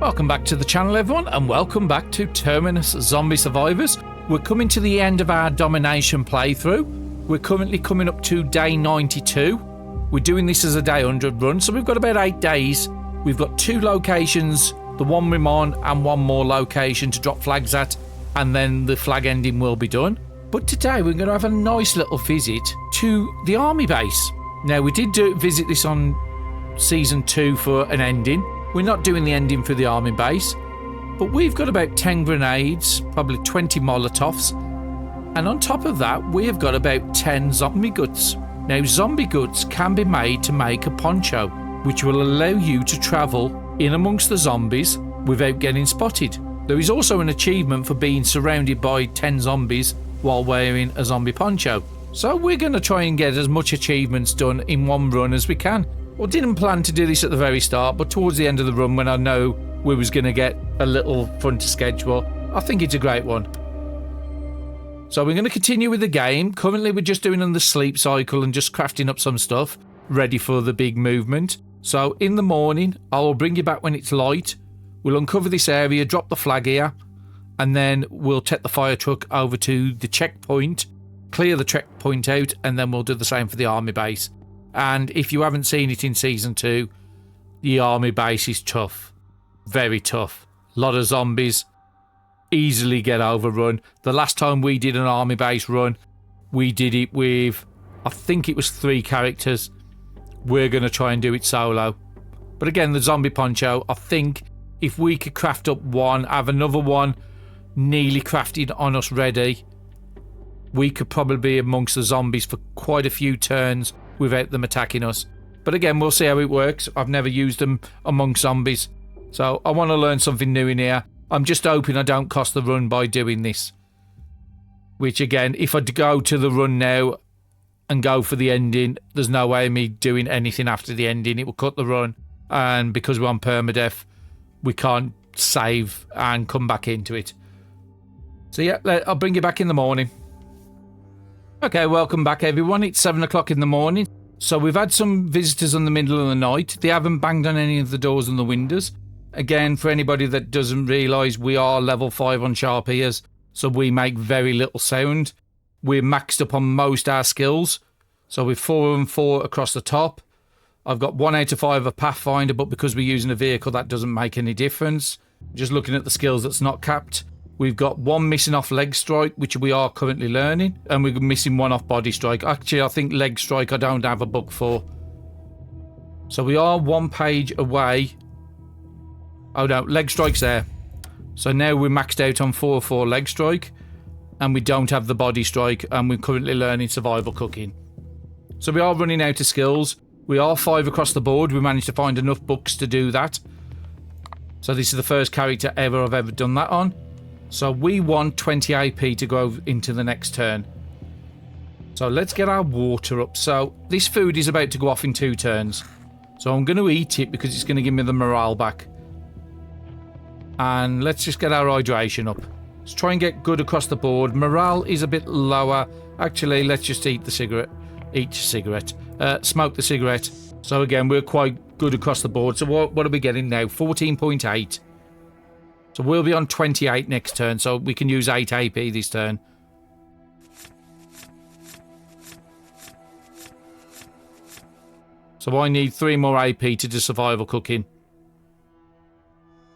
Welcome back to the channel, everyone, and welcome back to Terminus Zombie Survivors. We're coming to the end of our domination playthrough. We're currently coming up to day 92. We're doing this as a day 100 run, so we've got about 8 days. We've got 2 locations, the one we're on and one more location to drop flags at, and then the flag ending will be done. But today we're going to have a nice little visit to the army base. Now, we did visit this on season 2 for an ending. We're not doing the ending for the army base, but we've got about 10 grenades, probably 20 Molotovs, and on top of that, we have got about 10 zombie guts. Now, zombie guts can be made to make a poncho, which will allow you to travel in amongst the zombies without getting spotted. There is also an achievement for being surrounded by 10 zombies while wearing a zombie poncho. So we're going to try and get as much achievements done in one run as we can. Well, didn't plan to do this at the very start, but towards the end of the run, when I know we was going to get a little fun to schedule, I think it's a great one. So we're going to continue with the game. Currently, we're just doing on the sleep cycle and just crafting up some stuff, ready for the big movement. So in the morning, I'll bring you back when it's light. We'll uncover this area, drop the flag here, and then we'll take the fire truck over to the checkpoint, clear the checkpoint out, and then we'll do the same for the army base. And if you haven't seen it in Season 2, the army base is tough. Very tough. A lot of zombies. Easily get overrun. The last time we did an army base run, we did it with, I think it was 3 characters. We're going to try and do it solo. But again, the zombie poncho, I think if we could craft up one, have another one nearly crafted on us ready, we could probably be amongst the zombies for quite a few turns without them attacking us. But again, we'll see how it works. I've never used them among zombies, so I want to learn something new in here. I'm just hoping I don't cost the run by doing this. Which again, if I go to the run now and go for the ending, there's no way of me doing anything after the ending. It will cut the run, and because we're on permadeath, we can't save and come back into it. So yeah, I'll bring you back in the morning. Okay, welcome back everyone. It's 7 o'clock in the morning. So we've had some visitors in the middle of the night. They haven't banged on any of the doors and the windows. Again, for anybody that doesn't realise, we are level 5 on sharp ears, so we make very little sound. We're maxed up on most our skills. So we're 4 and 4 across the top. I've got 1 out of 5 of Pathfinder, but because we're using a vehicle, that doesn't make any difference. Just looking at the skills that's not capped. We've got 1 missing off leg strike, which we are currently learning, and we're missing 1 off body strike. Actually, I think leg strike I don't have a book for. So we are 1 page away. Oh no, leg strike's there. So now we're maxed out on 4 leg strike, and we don't have the body strike, and we're currently learning survival cooking. So we are running out of skills. We are 5 across the board. We managed to find enough books to do that. So this is the first character I've ever done that on. So we want 20 AP to go into the next turn. So let's get our water up. So this food is about to go off in 2 turns. So I'm going to eat it because it's going to give me the morale back. And let's just get our hydration up. Let's try and get good across the board. Morale is a bit lower. Actually, let's just eat the cigarette. Smoke the cigarette. So again, we're quite good across the board. So what are we getting now? 14.8. So we'll be on 28 next turn, so we can use 8 AP this turn. So I need 3 more AP to do survival cooking.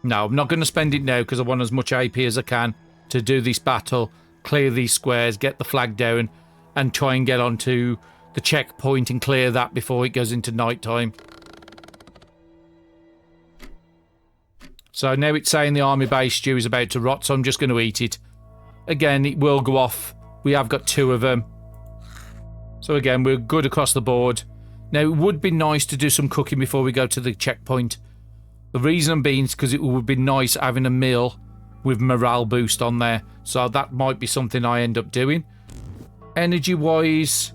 No, I'm not going to spend it now because I want as much AP as I can to do this battle, clear these squares, get the flag down, and try and get onto the checkpoint and clear that before it goes into night time. So now it's saying the army base stew is about to rot, so I'm just going to eat it. Again, it will go off. We have got 2 of them. So again, we're good across the board. Now, it would be nice to do some cooking before we go to the checkpoint. The reason being is because it would be nice having a meal with morale boost on there. So that might be something I end up doing. Energy-wise,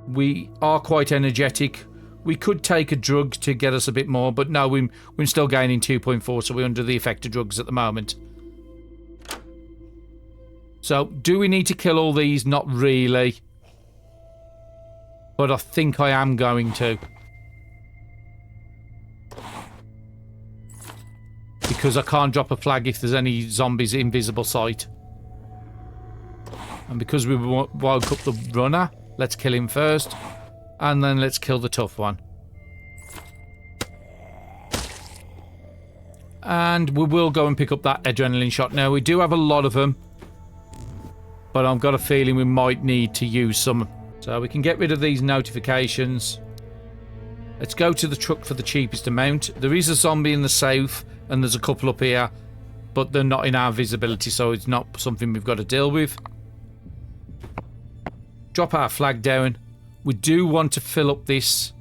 we are quite energetic. We could take a drug to get us a bit more, but no, we're still gaining 2.4, so we're under the effect of drugs at the moment. So, do we need to kill all these? Not really. But I think I am going to. because I can't drop a flag if there's any zombies in visible sight. And because we woke up the runner, let's kill him first. And then let's kill the tough one. And we will go and pick up that adrenaline shot. Now, we do have a lot of them. But I've got a feeling we might need to use some. So we can get rid of these notifications. Let's go to the truck for the cheapest amount. There is a zombie in the south. And there's a couple up here. But they're not in our visibility. So it's not something we've got to deal with. Drop our flag down. We do want to fill up this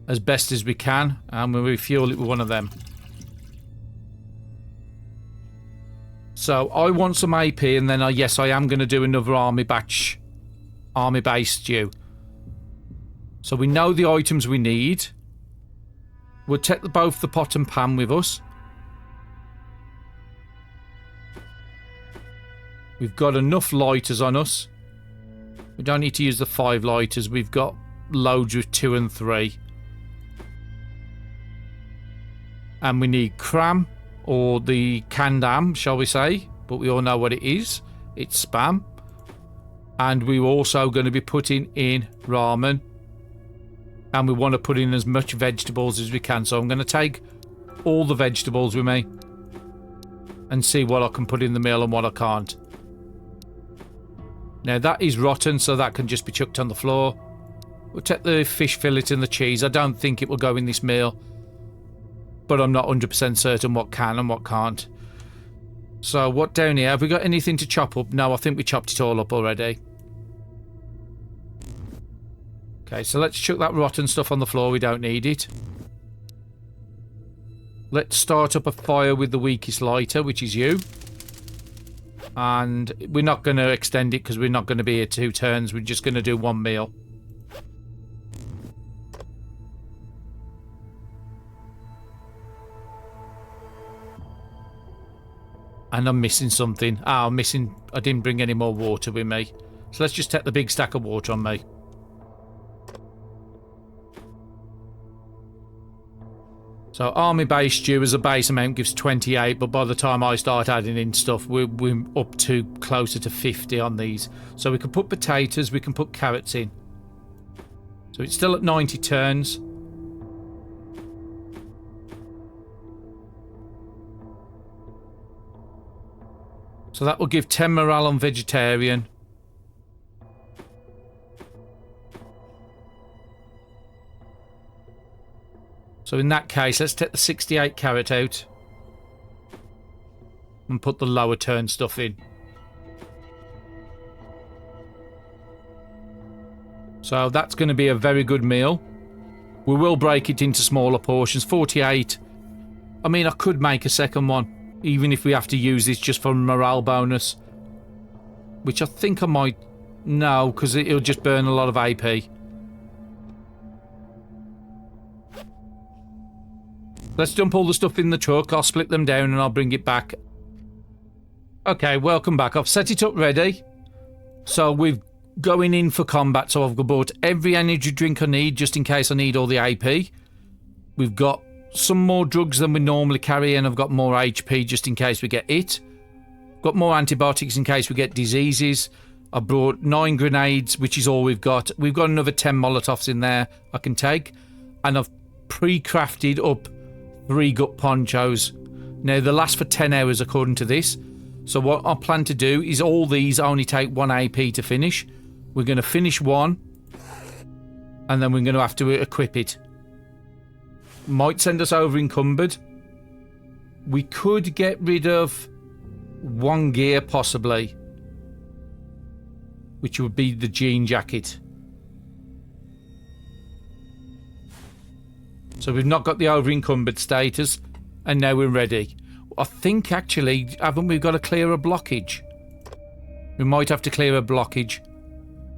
as best as we can, and we'll refuel it with one of them. So I want some AP, and then yes, I am going to do another army base stew. So we know the items we need. We'll take both the pot and pan with us. We've got enough lighters on us. We don't need to use the 5 lighters. We've got loads with 2 and 3. And we need cram, or the canned shall we say. But we all know what it is. It's spam. And we're also going to be putting in ramen. And we want to put in as much vegetables as we can. So I'm going to take all the vegetables with me. And see what I can put in the meal and what I can't. Now that is rotten, so that can just be chucked on the floor. We'll take the fish fillet and the cheese. I don't think it will go in this meal. But I'm not 100% certain what can and what can't. So what down here? Have we got anything to chop up? No, I think we chopped it all up already. Okay, so let's chuck that rotten stuff on the floor. We don't need it. Let's start up a fire with the weakest lighter, which is you. And we're not going to extend it because we're not going to be here 2 turns. We're just going to do 1 meal. And I'm missing something. I didn't bring any more water with me. So let's just take the big stack of water on me. So army base stew as a base amount gives 28, but by the time I start adding in stuff, we're up to closer to 50 on these. So we can put potatoes, we can put carrots in. So it's still at 90 turns. So that will give 10 morale on vegetarian. So in that case, let's take the 68 carrot out. And put the lower turn stuff in. So that's going to be a very good meal. We will break it into smaller portions. 48. I mean, I could make a second one. Even if we have to use this just for a morale bonus. Which I think I might... No, because it'll just burn a lot of AP. Let's dump all the stuff in the truck. I'll split them down and I'll bring it back. Okay, welcome back. I've set it up ready. So we're going in for combat. So I've bought every energy drink I need just in case I need all the AP. We've got some more drugs than we normally carry, and I've got more HP just in case we get it. Got more antibiotics in case we get diseases. I brought 9 grenades, which is all we've got. We've got another 10 Molotovs in there I can take. And I've pre-crafted up 3 gut ponchos. Now, they last for 10 hours according to this. So what I plan to do is all these only take 1 AP to finish. We're going to finish one. And then we're going to have to equip it. Might send us over encumbered. We could get rid of 1 gear possibly. Which would be the jean jacket. So we've not got the over encumbered status. And now we're ready. I think actually, haven't we got to clear a blockage? We might have to clear a blockage.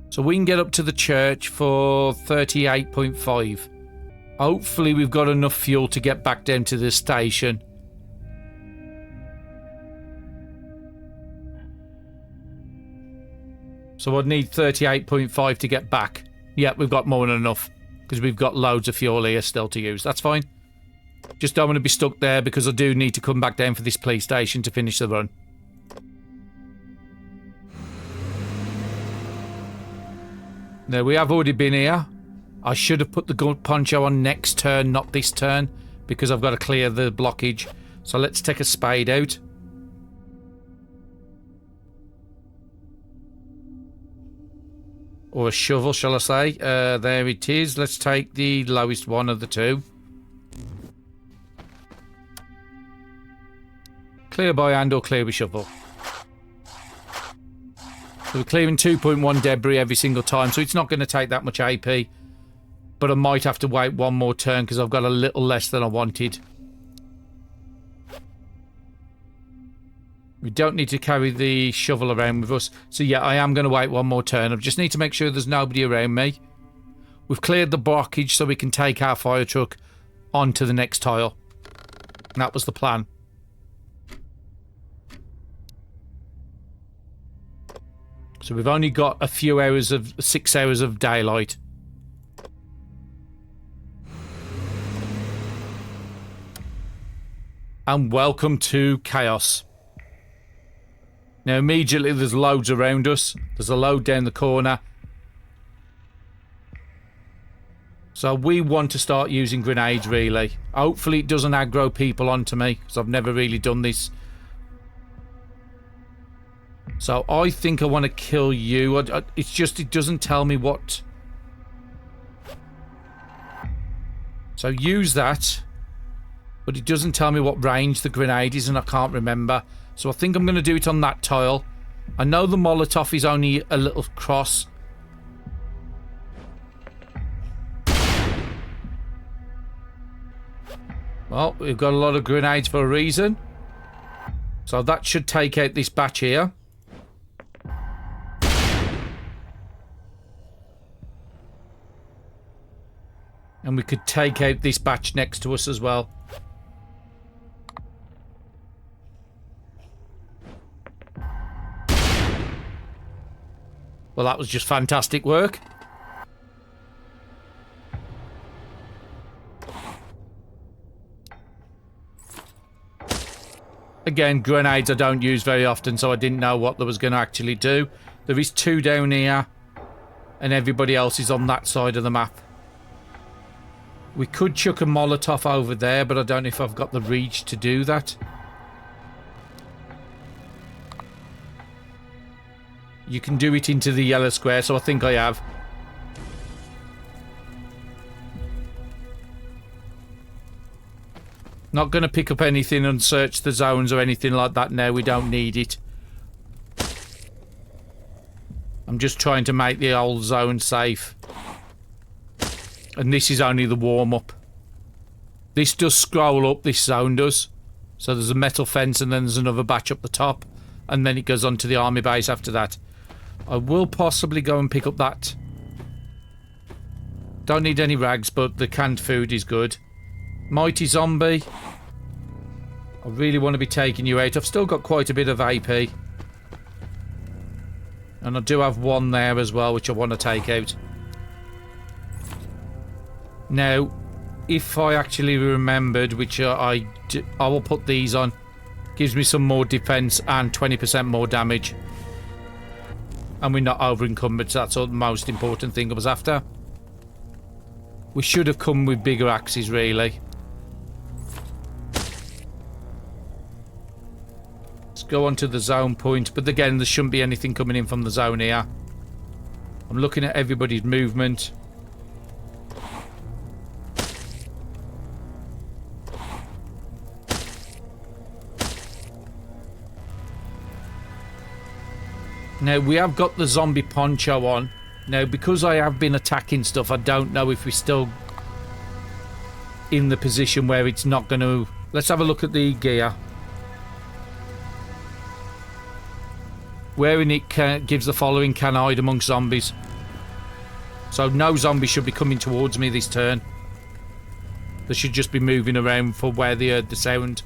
So we can get up to the church for 38.5. Hopefully we've got enough fuel to get back down to the station. So I'd need 38.5 to get back. Yeah, we've got more than enough. Because we've got loads of fuel here still to use. That's fine. Just don't want to be stuck there because I do need to come back down for this police station to finish the run. Now, we have already been here. I should have put the gun poncho on next turn, not this turn, because I've got to clear the blockage. So let's take a spade out. Or a shovel, shall I say. There it is. Let's take the lowest one of the two. Clear by hand or clear with shovel. So we're clearing 2.1 debris every single time, so it's not going to take that much AP. But I might have to wait one more turn because I've got a little less than I wanted. We don't need to carry the shovel around with us. So yeah, I am going to wait one more turn. I just need to make sure there's nobody around me. We've cleared the blockage so we can take our fire truck onto the next tile. And that was the plan. So we've only got a few hours of 6 hours of daylight. And welcome to chaos. Now immediately there's loads around us. There's a load down the corner. So we want to start using grenades really. Hopefully it doesn't aggro people onto me because I've never really done this. So I think I want to kill you. It's just it doesn't tell me what. So use that. But it doesn't tell me what range the grenade is and I can't remember. So I think I'm going to do it on that tile. I know the Molotov is only a little cross. Well, we've got a lot of grenades for a reason. So that should take out this batch here. And we could take out this batch next to us as well. Well, that was just fantastic work. Again, grenades I don't use very often, so I didn't know what they was going to actually do. There is 2 down here, and everybody else is on that side of the map. We could chuck a Molotov over there, but I don't know if I've got the reach to do that. You can do it into the yellow square, so I think I have. Not going to pick up anything and search the zones or anything like that now. We don't need it. I'm just trying to make the old zone safe. And this is only the warm-up. This does scroll up, this zone does. So there's a metal fence and then there's another batch up the top. And then it goes on to the army base after that. I will possibly go and pick up that. Don't need any rags, but the canned food is good. Mighty zombie. I really want to be taking you out. I've still got quite a bit of AP. And I do have one there as well, which I want to take out. Now, if I actually remembered, which I will put these on. Gives me some more defense and 20% more damage. And we're not over encumbered, so that's the most important thing I was after. We should have come with bigger axes, really. Let's go on to the zone point, but again, there shouldn't be anything coming in from the zone here. I'm looking at everybody's movement. Now, we have got the zombie poncho on. Now, because I have been attacking stuff, I don't know if we're still in the position where it's not going to... Let's have a look at the gear. Wearing it gives the following: can hide amongst zombies. So no zombies should be coming towards me this turn. They should just be moving around for where they heard the sound.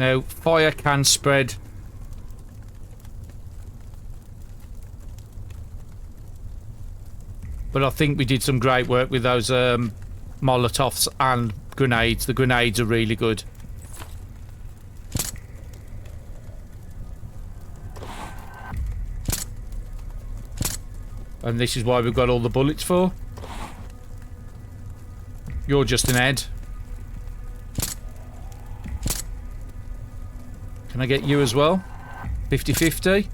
Now, fire can spread. But I think we did some great work with those Molotovs and grenades. The grenades are really good. And this is why we've got all the bullets for. You're just an Ed. Can I get you as well? 50-50.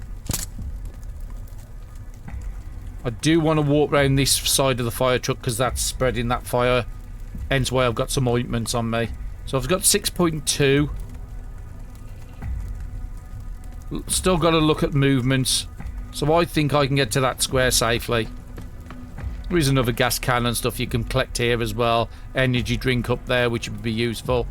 I do want to walk around this side of the fire truck because that's spreading that fire. Hence why I've got some ointments on me. So I've got 6.2. Still got to look at movements. So I think I can get to that square safely. There is another gas can and stuff you can collect here as well. Energy drink up there, which would be useful.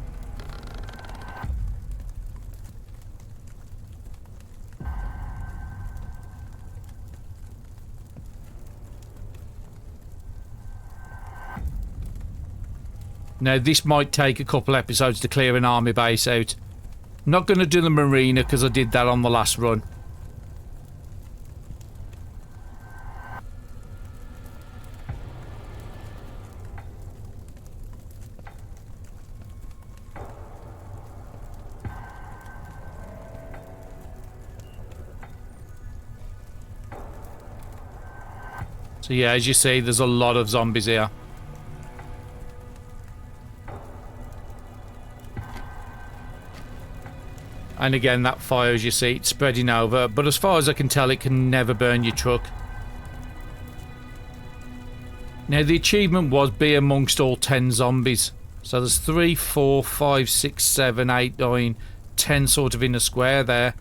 Now, this might take a couple episodes to clear an army base out. I'm not going to do the marina because I did that on the last run. So yeah, as you see, there's a lot of zombies here. And again, that fire, as you see, it's spreading over. But as far as I can tell, it can never burn your truck. Now, the achievement was be amongst all 10 zombies. So there's 3, 4, 5, 6, 7, 8, 9, 10 sort of in a square there.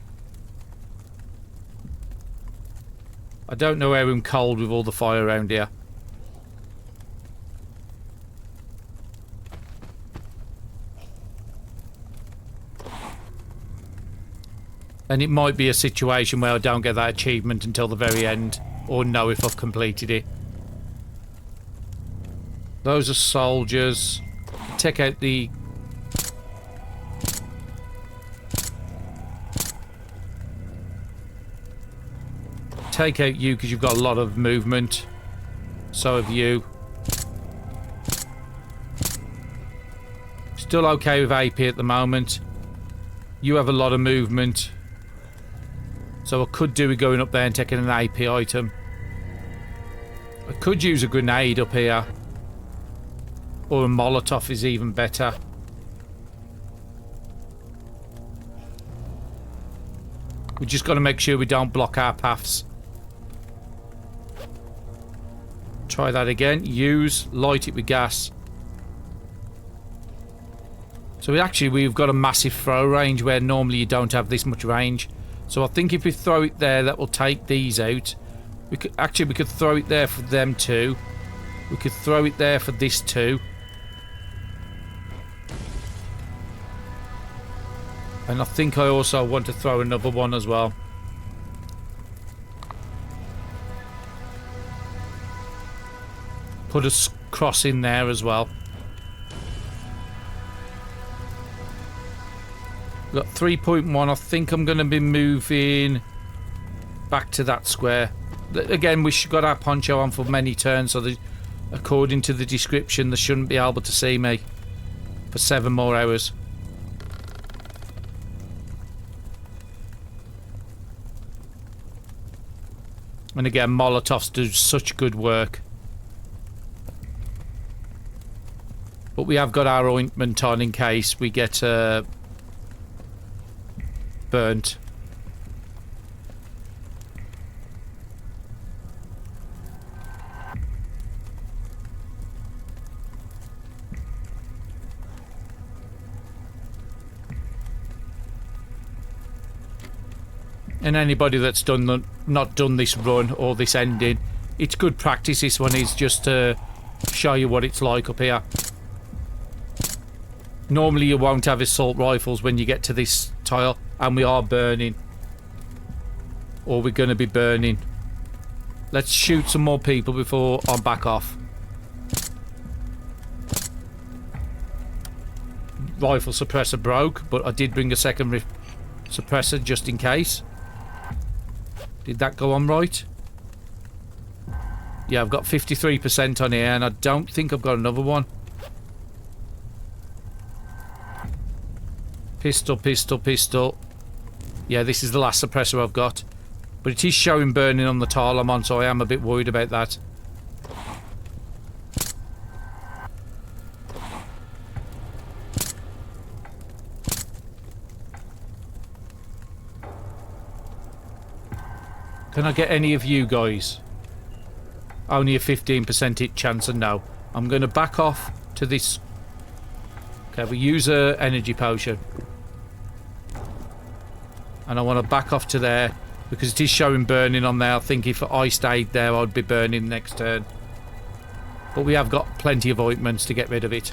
I don't know how I'm cold with all the fire around here. And it might be a situation where I don't get that achievement until the very end, or know if I've completed it. Those are soldiers. Take out the... Take out you because you've got a lot of movement. So have you. Still okay with AP at the moment. You have a lot of movement. So I could do with going up there and taking an AP item. I could use a grenade up here. Or a Molotov is even better. We just got to make sure we don't block our paths. Try that again. Use, light it with gas. So we've got a massive throw range where normally you don't have this much range. So I think if we throw it there, that will take these out. We could throw it there for them too. We could throw it there for this too. And I think I also want to throw another one as well. Put a cross in there as well. Got 3.1. I think I'm going to be moving back to that square. Again, we got our poncho on for many turns, so according to the description, they shouldn't be able to see me for 7 more hours. And again, Molotovs do such good work. But we have got our ointment on in case we get burnt. And anybody that's not done this run or this ending, it's good practice. This one is just to show you what it's like up here. Normally you won't have assault rifles when you get to this tile, and we are burning. Or we're going to be burning. Let's shoot some more people before I back off. rifle suppressor broke, but I did bring a second suppressor just in case. Did that go on right? Yeah, I've got 53% on here, and I don't think I've got another one. Pistol, pistol, pistol. Yeah, this is the last suppressor I've got. But it is showing burning on the tile I'm on, so I am a bit worried about that. Can I get any of you guys? Only a 15% hit chance, and no. I'm going to back off to this. Okay, we use a energy potion. And I want to back off to there because it is showing burning on there. I think if I stayed there, I'd be burning next turn. But we have got plenty of ointments to get rid of it.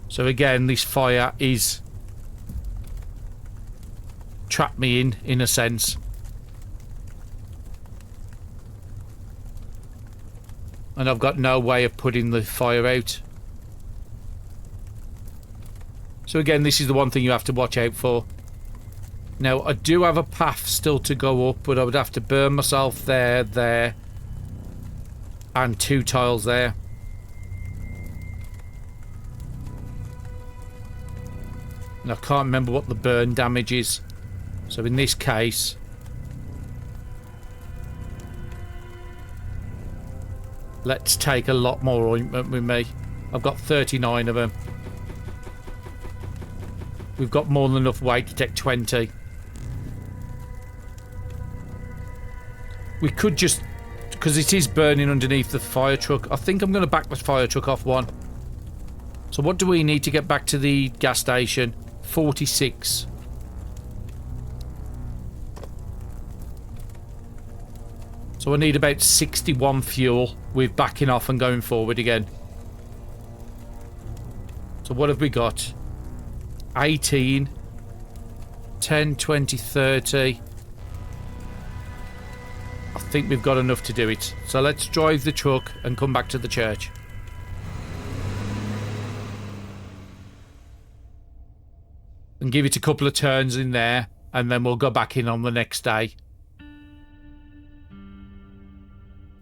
So again, this fire is trapped me in a sense. And I've got no way of putting the fire out. So again, this is the one thing you have to watch out for. Now, I do have a path still to go up, but I would have to burn myself there, and 2 tiles there. And I can't remember what the burn damage is. So in this case, let's take a lot more ointment with me. I've got 39 of them. We've got more than enough weight to take 20. We could just, because it is burning underneath the fire truck, I think I'm going to back the fire truck off one. So what do we need to get back to the gas station? 46. So I need about 61 fuel with backing off and going forward again. So what have we got? 18, 10, 20, 30. I think we've got enough to do it. So let's drive the truck and come back to the church. And give it a couple of turns in there, and then we'll go back in on the next day.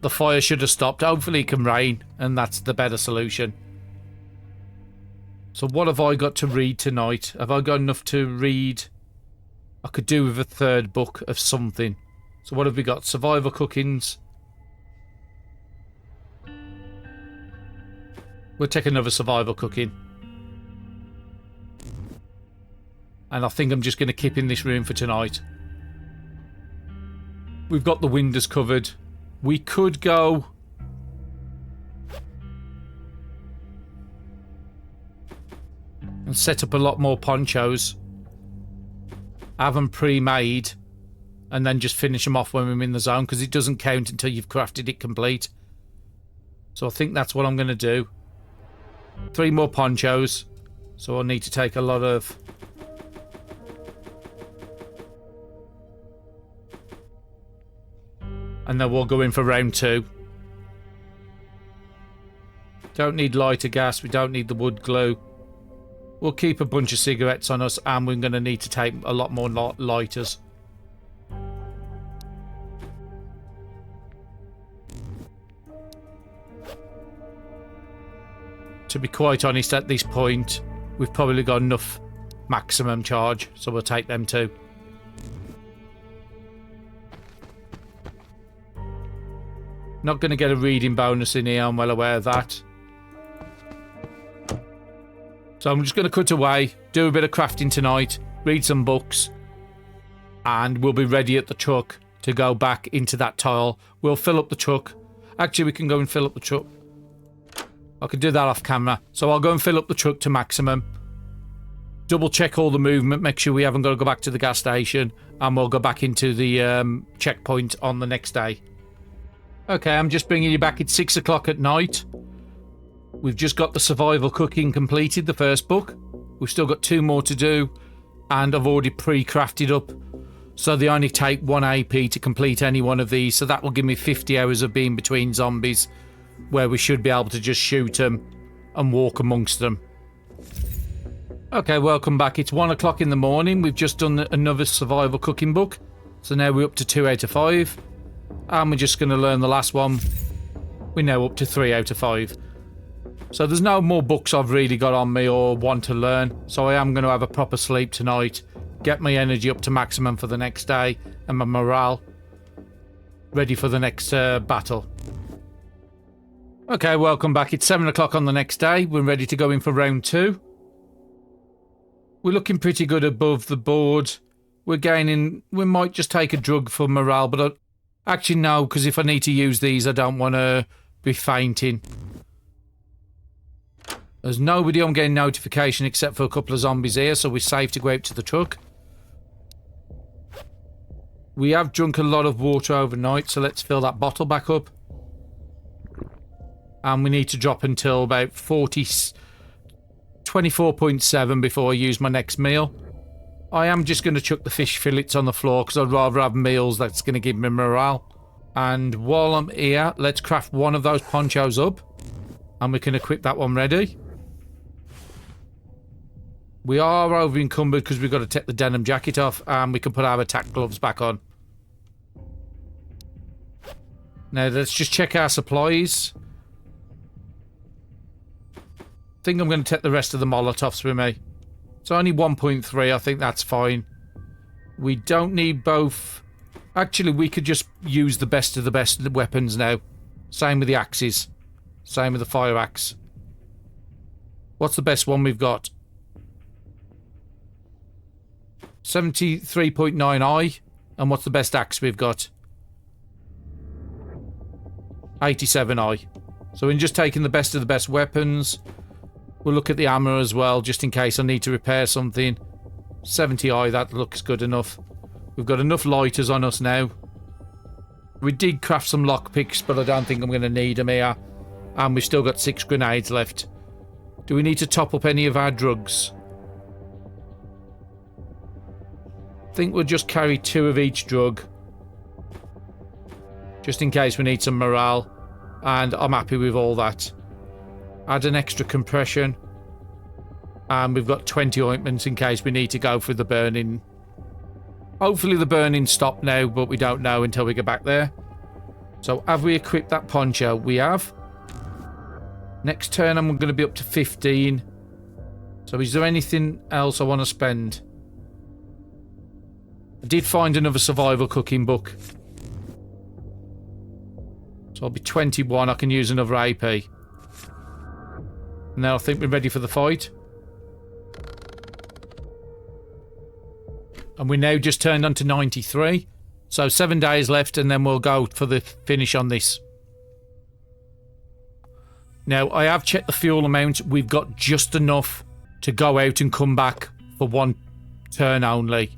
The fire should have stopped. Hopefully it can rain, and that's the better solution. So what have I got to read tonight? Have I got enough to read? I could do with a 3rd book of something. So what have we got? Survivor cookings. We'll take another survival cooking. And I think I'm just going to keep in this room for tonight. We've got the windows covered. We could go... and set up a lot more ponchos. Have them pre-made. And then just finish them off when we're in the zone. Because it doesn't count until you've crafted it complete. So I think that's what I'm going to do. 3 more ponchos. So I'll need to take a lot of... and then we'll go in for round 2. Don't need lighter gas. We don't need the wood glue. We'll keep a bunch of cigarettes on us, and we're going to need to take a lot more lighters. To be quite honest, at this point, we've probably got enough maximum charge, so we'll take them too. Not going to get a reading bonus in here, I'm well aware of that. So I'm just going to cut away, do a bit of crafting tonight, read some books, and we'll be ready at the truck to go back into that tile. We'll fill up the truck. Actually, we can go and fill up the truck. I can do that off camera. So I'll go and fill up the truck to maximum. Double check all the movement, make sure we haven't got to go back to the gas station, and we'll go back into the checkpoint on the next day. Okay, I'm just bringing you back. It's 6 o'clock at night. We've just got the survival cooking completed, the first book. We've still got 2 more to do, and I've already pre-crafted up. So they only take 1 AP to complete any one of these, so that will give me 50 hours of being between zombies, where we should be able to just shoot them and walk amongst them. Okay, welcome back. It's 1 o'clock in the morning. We've just done another survival cooking book. So now we're up to 2 out of 5. And we're just going to learn the last one. We're now up to 3 out of 5. So there's no more books I've really got on me or want to learn. So I am going to have a proper sleep tonight. Get my energy up to maximum for the next day. And my morale ready for the next battle. Okay, welcome back. It's 7 o'clock on the next day. We're ready to go in for round 2. We're looking pretty good above the board. We're gaining... We might just take a drug for morale, but actually no, because if I need to use these, I don't want to be fainting. There's nobody I'm getting notification except for a couple of zombies here, so we're safe to go out to the truck. We have drunk a lot of water overnight, so let's fill that bottle back up. And we need to drop until about 24.7 before I use my next meal. I am just going to chuck the fish fillets on the floor because I'd rather have meals that's going to give me morale. And while I'm here, let's craft one of those ponchos up. And we can equip that one ready. We are over encumbered because we've got to take the denim jacket off. And we can put our attack gloves back on. Now let's just check our supplies. I think I'm going to take the rest of the Molotovs with me. It's only 1.3, I think that's fine. We don't need both. Actually, we could just use the best of the best weapons now. Same with the axes. Same with the fire axe. What's the best one we've got? 73.9i. And what's the best axe we've got? 87i. So we're just taking the best of the best weapons. We'll look at the armor as well, just in case I need to repair something. 70i, that looks good enough. We've got enough lighters on us now. We did craft some lockpicks, but I don't think I'm going to need them here. And we've still got 6 grenades left. Do we need to top up any of our drugs? I think we'll just carry 2 of each drug. Just in case we need some morale. And I'm happy with all that. Add an extra compression. And we've got 20 ointments in case we need to go for the burning. Hopefully the burning stopped now, but we don't know until we get back there. So have we equipped that poncho? We have. Next turn I'm going to be up to 15. So is there anything else I want to spend? I did find another survival cooking book. So I'll be 21. I can use another AP. Now I think we're ready for the fight. And we now just turned on to 93. So 7 days left and then we'll go for the finish on this. Now I have checked the fuel amount. We've got just enough to go out and come back for 1 turn only.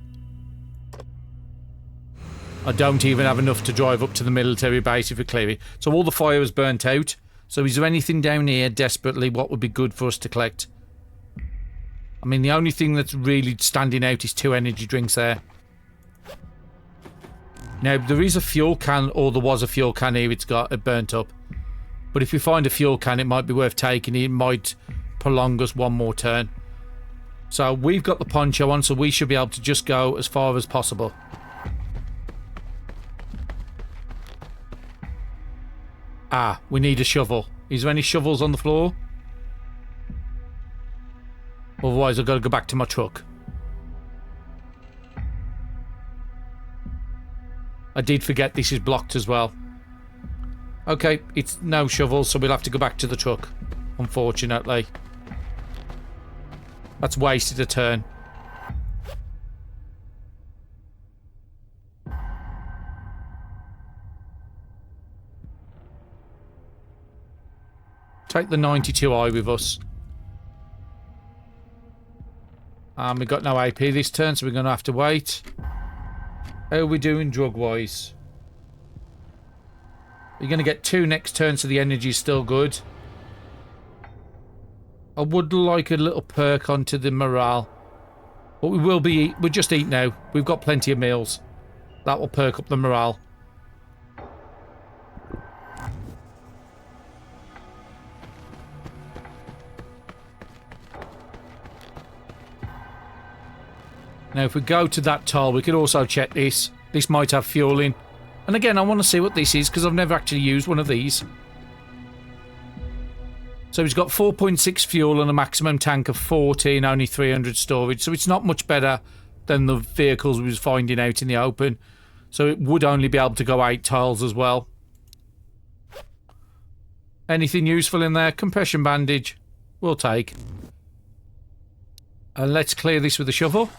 I don't even have enough to drive up to the military base if we clear it. So all the fire is burnt out. So is there anything down here desperately what would be good for us to collect? I mean, the only thing that's really standing out is 2 energy drinks there. Now, there is a fuel can, or there was a fuel can here, it's got it burnt up. But if we find a fuel can, it might be worth taking. It might prolong us 1 more turn. So we've got the poncho on, so we should be able to just go as far as possible. Ah, we need a shovel. Is there any shovels on the floor? Otherwise, I've got to go back to my truck. I did forget this is blocked as well. Okay, it's no shovels, so we'll have to go back to the truck. Unfortunately. That's wasted a turn. Take the 92i with us. We've got no AP this turn, so we're going to have to wait. How are we doing drug-wise? You're going to get 2 next turn, so the energy's still good. I would like a little perk onto the morale. But we will be... We'll just eat now. We've got plenty of meals. That will perk up the morale. Now, if we go to that tile, we could also check this. This might have fuel in. And again, I want to see what this is, because I've never actually used one of these. So it's got 4.6 fuel and a maximum tank of 40 and only 300 storage. So it's not much better than the vehicles we was finding out in the open. So it would only be able to go 8 tiles as well. Anything useful in there? Compression bandage. We'll take. And let's clear this with a shovel.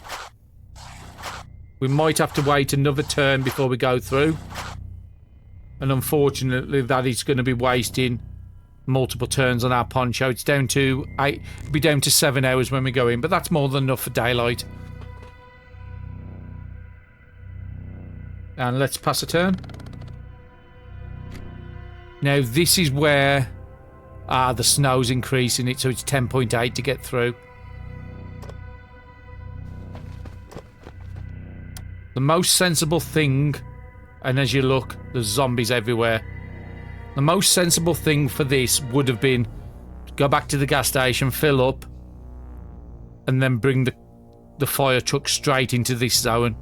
We might have to wait another turn before we go through. And unfortunately, that is going to be wasting multiple turns on our poncho. It's down to 8, it'll be down to 7 hours when we go in, but that's more than enough for daylight. And let's pass a turn. Now, this is where the snow's increasing it, so it's 10.8 to get through. The most sensible thing, and as you look, there's zombies everywhere. The most sensible thing for this would have been go back to the gas station, fill up, and then bring the fire truck straight into this zone.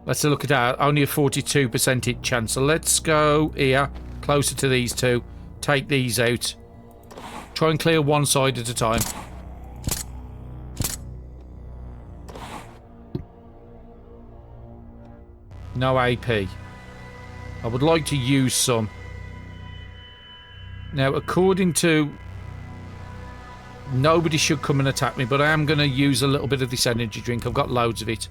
Let's look at that. Only a 42% hit chance. So let's go here, closer to these two. Take these out. Try and clear one side at a time. No AP. I would like to use some. Now, according to... Nobody should come and attack me, but I am going to use a little bit of this energy drink. I've got loads of it.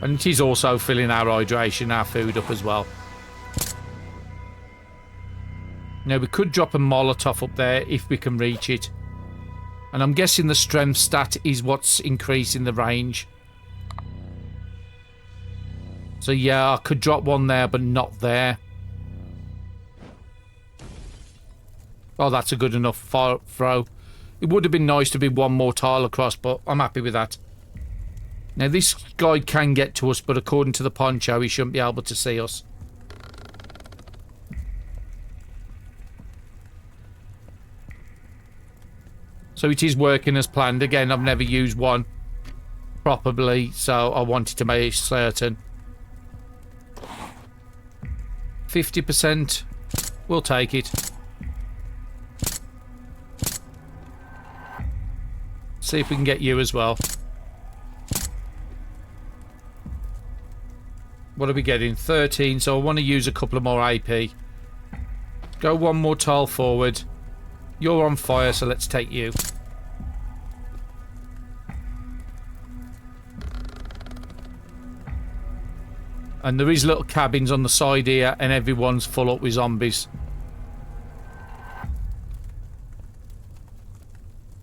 And it is also filling our hydration, our food up as well. Now, we could drop a Molotov up there if we can reach it. And I'm guessing the strength stat is what's increasing the range. So yeah, I could drop one there, but not there. Oh, that's a good enough throw. It would have been nice to be one more tile across, but I'm happy with that. Now, this guy can get to us, but according to the poncho, he shouldn't be able to see us. So it is working as planned. Again, I've never used one properly, so I wanted to make certain. 50%. We'll take it. See if we can get you as well. What are we getting? 13, so I want to use a couple of more AP. Go one more tile forward. You're on fire, so let's take you. And there is little cabins on the side here, and everyone's full up with zombies.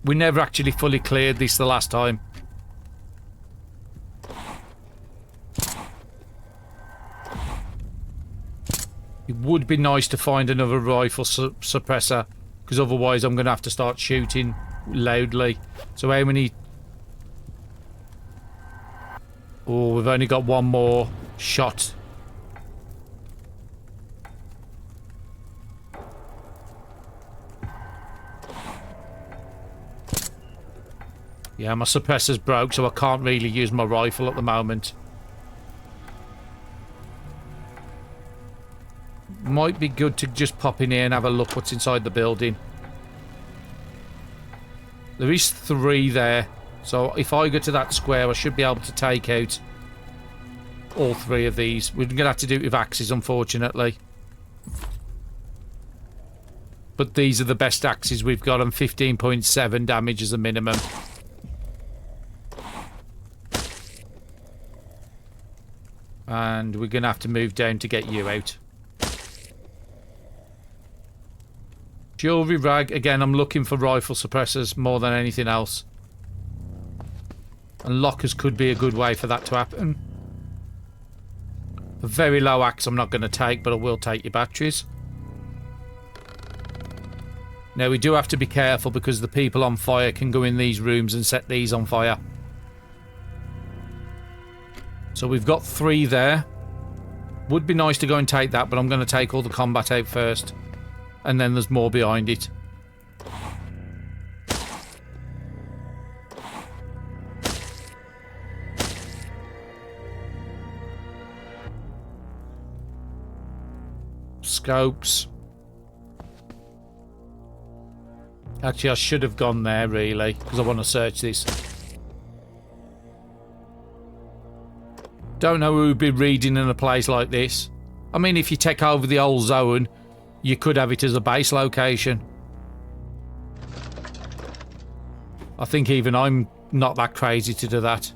We never actually fully cleared this the last time. It would be nice to find another rifle suppressor, because otherwise I'm going to have to start shooting loudly. So how many... Oh, we've only got one more shot. Yeah, my suppressor's broke, so I can't really use my rifle at the moment. Might be good to just pop in here and have a look what's inside the building. There is 3 there. So if I go to that square, I should be able to take out all 3 of these. We're going to have to do it with axes, unfortunately. But these are the best axes we've got, and 15.7 damage as a minimum. And we're going to have to move down to get you out. Jewelry rag. Again, I'm looking for rifle suppressors more than anything else. And lockers could be a good way for that to happen. A very low axe I'm not going to take, but I will take your batteries. Now, we do have to be careful because the people on fire can go in these rooms and set these on fire. So we've got 3 there. Would be nice to go and take that, but I'm going to take all the combat out first. And then there's more behind it. Scopes. Actually, I should have gone there, really, because I want to search this. Don't know who would be reading in a place like this. I mean, if you take over the old zone, you could have it as a base location. I think even I'm not that crazy to do that.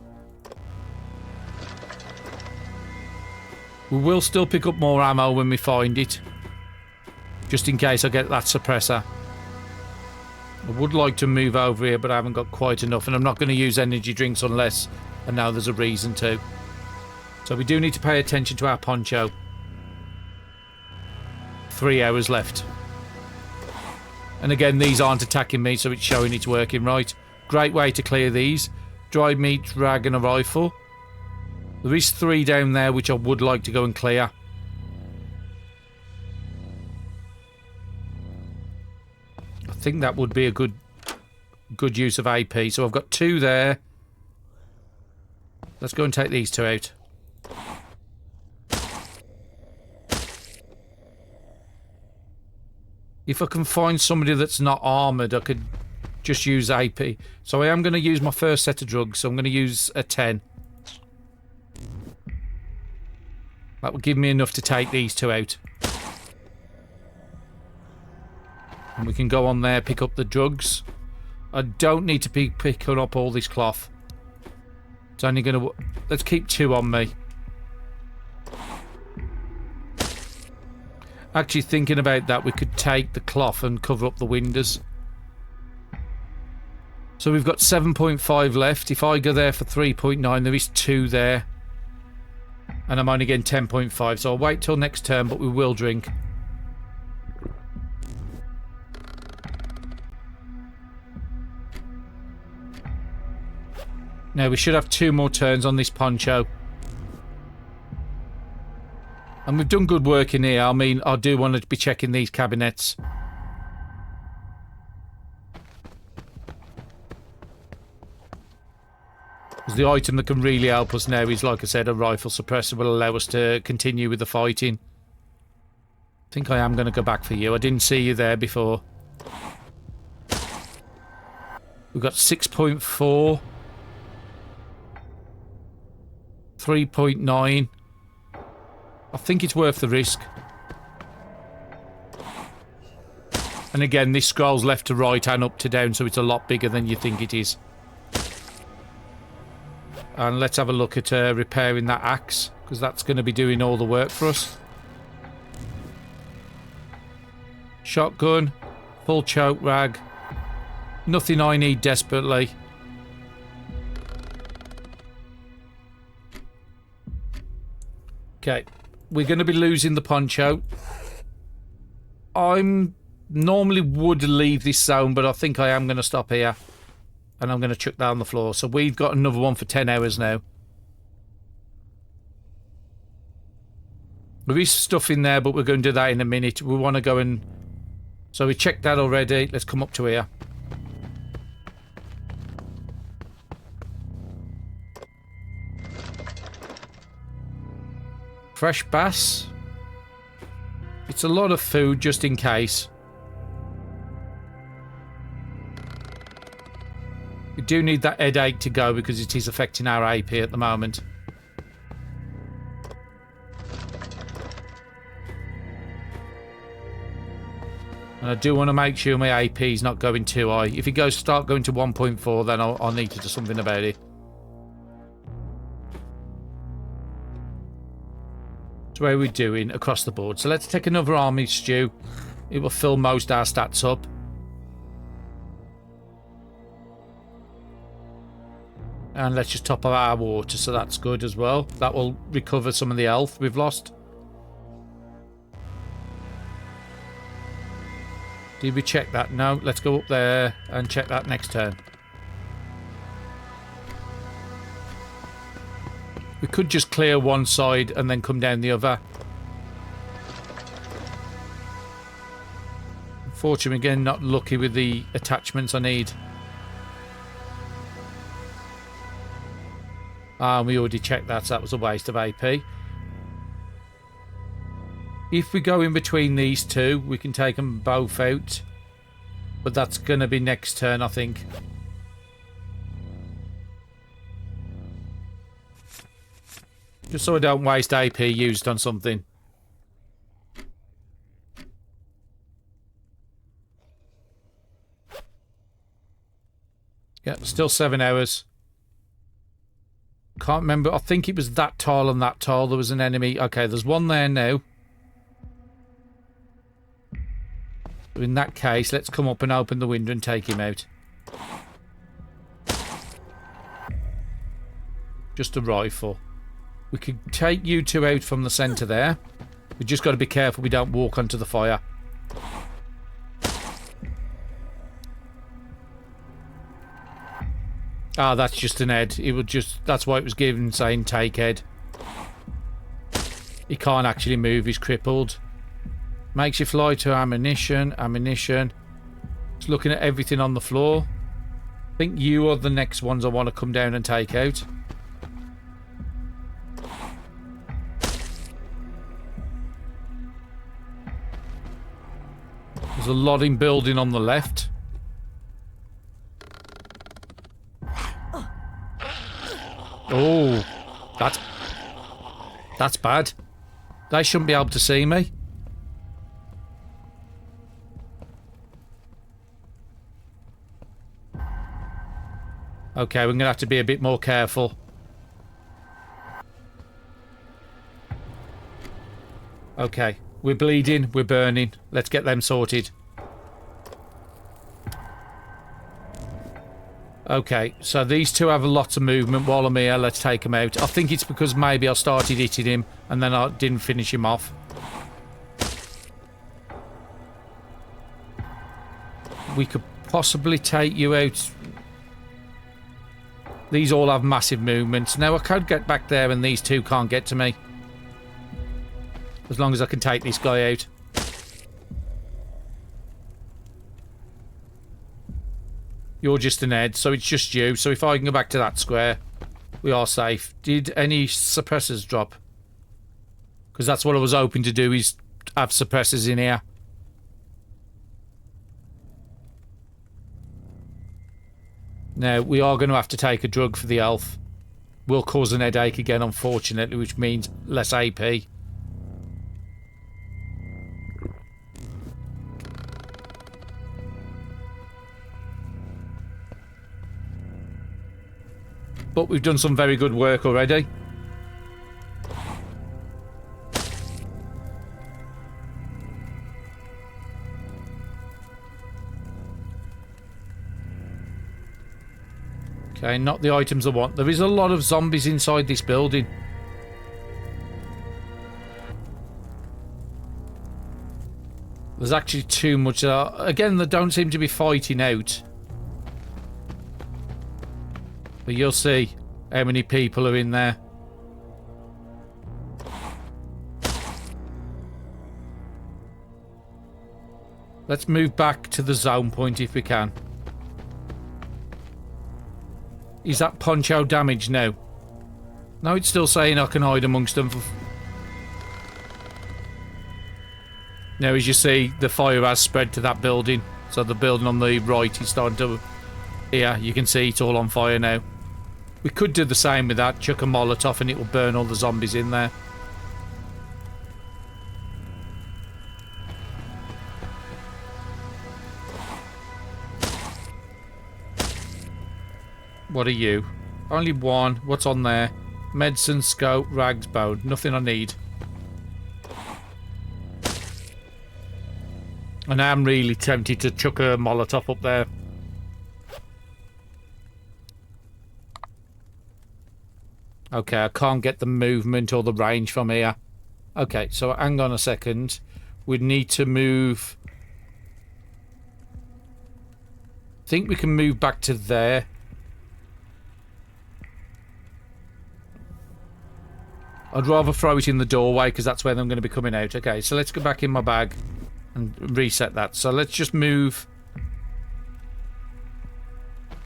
We will still pick up more ammo when we find it. Just in case I get that suppressor. I would like to move over here, but I haven't got quite enough. And I'm not going to use energy drinks unless I know there's a reason to. So we do need to pay attention to our poncho. 3 hours left. And again, these aren't attacking me, so it's showing it's working right. Great way to clear these. Dried meat, rag and a rifle. There is 3 down there which I would like to go and clear. I think that would be a good use of AP. So I've got 2 there. Let's go and take these 2 out. If I can find somebody that's not armoured, I could just use AP. So I am going to use my first set of drugs. So I'm going to use a 10. That will give me enough to take these 2 out. And we can go on there, pick up the drugs. I don't need to be picking up all this cloth. It's only going to... Let's keep 2 on me. Actually, thinking about that, we could take the cloth and cover up the windows. So we've got 7.5 left. If I go there for 3.9, there is 2 there. And I'm only getting 10.5, so I'll wait till next turn, but we will drink. Now, we should have 2 more turns on this poncho. And we've done good work in here. I mean, I do want to be checking these cabinets. Because the item that can really help us now is, like I said, a rifle suppressor will allow us to continue with the fighting. I think I am going to go back for you. I didn't see you there before. We've got 6.4. 3.9. I think it's worth the risk. And again, this scrolls left to right and up to down, so it's a lot bigger than you think it is. And let's have a look at repairing that axe, because that's going to be doing all the work for us. Shotgun, full choke rag. Nothing I need desperately. Okay, we're going to be losing the poncho. I'm normally would leave this zone, but I think I am going to stop here. And I'm going to chuck that on the floor. So we've got another one for 10 hours now. There is stuff in there, but we're going to do that in a minute. We want to go and... So we checked that already. Let's come up to here. Fresh bass. It's a lot of food just in case. We do need that headache to go because it is affecting our AP at the moment. And I do want to make sure my AP is not going too high. If it start going to 1.4, then I'll need to do something about it. So where are we doing across the board? So let's take another army stew. It will fill most our stats up. And let's just top up our water, so that's good as well. That will recover some of the health we've lost. Did we check that? No. Let's go up there and check that next turn. We could just clear one side and then come down the other. Fortunately, again, not lucky with the attachments I need. Ah, we already checked that, so that was a waste of AP. If we go in between these two, we can take them both out. But that's going to be next turn, I think. Just so I don't waste AP used on something. Yeah, still 7 hours. Can't remember. I think it was that tile and that tile. There was an enemy. Okay, there's one there now. So in that case, let's come up and open the window and take him out. Just a rifle. We could take you two out from the centre there. We just got to be careful we don't walk onto the fire. Ah, that's just an head. It would just... That's why it was given saying take head. He can't actually move. He's crippled. Makes you fly to ammunition. Ammunition. Just looking at everything on the floor. I think you are the next ones I want to come down and take out. There's a lot in building on the left. Oh, that's bad. They shouldn't be able to see me. Okay, we're going to have to be a bit more careful. Okay, we're bleeding, we're burning. Let's get them sorted. Okay, so these two have lots of movement while I'm here. Let's take them out. I think it's because maybe I started hitting him and then I didn't finish him off. We could possibly take you out. These all have massive movements. Now I could get back there and these two can't get to me. As long as I can take this guy out. You're just an head, so it's just you. So if I can go back to that square, we are safe. Did any suppressors drop? Because that's what I was hoping to do, is have suppressors in here. Now, we are going to have to take a drug for the health. Will cause an headache again, unfortunately, which means less AP. But we've done some very good work already. Okay, not the items I want. There is a lot of zombies inside this building. There's actually too much. Again, they don't seem to be fighting out. But you'll see how many people are in there. Let's move back to the zone point if we can. Is that poncho damaged now? No, it's still saying I can hide amongst them. Now, as you see, the fire has spread to that building. So the building on the right is starting to... Yeah, you can see it's all on fire now. We could do the same with that. Chuck a Molotov and it will burn all the zombies in there. What are you? Only one. What's on there? Medicine, scope, rags, bone. Nothing I need. And I'm really tempted to chuck a Molotov up there. Okay, I can't get the movement or the range from here. Okay, so hang on a second. We'd need to move... I think we can move back to there. I'd rather throw it in the doorway because that's where I'm going to be coming out. Okay, so let's go back in my bag. And reset that. So let's just move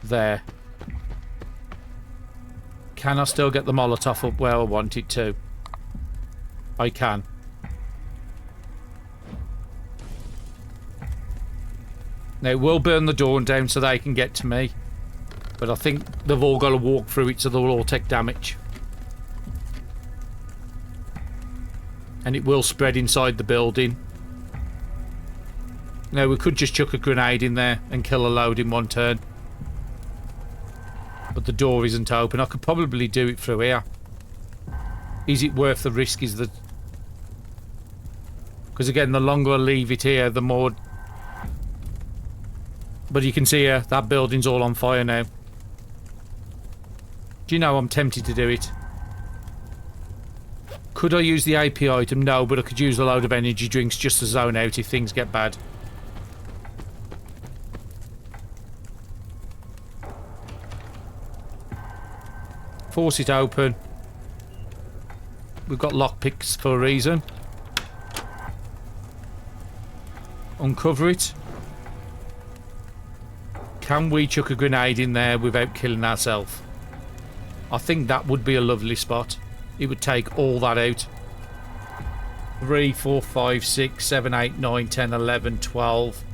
there. Can I still get the Molotov up where I want it to? I can. Now it will burn the door down so they can get to me. But I think they've all got to walk through it so they'll all take damage. And it will spread inside the building. Now we could just chuck a grenade in there and kill a load in one turn. But the door isn't open. I could probably do it through here. Is it worth the risk? Is the... Because again, the longer I leave it here, the more... But you can see here, that building's all on fire now. Do you know I'm tempted to do it? Could I use the AP item? No, but I could use a load of energy drinks just to zone out if things get bad. Force it open. We've got lockpicks for a reason. Uncover it. Can we chuck a grenade in there without killing ourselves? I think that would be a lovely spot. It would take all that out. 3, 4, 5, 6, 7, 8, 9, 10, 11, 12.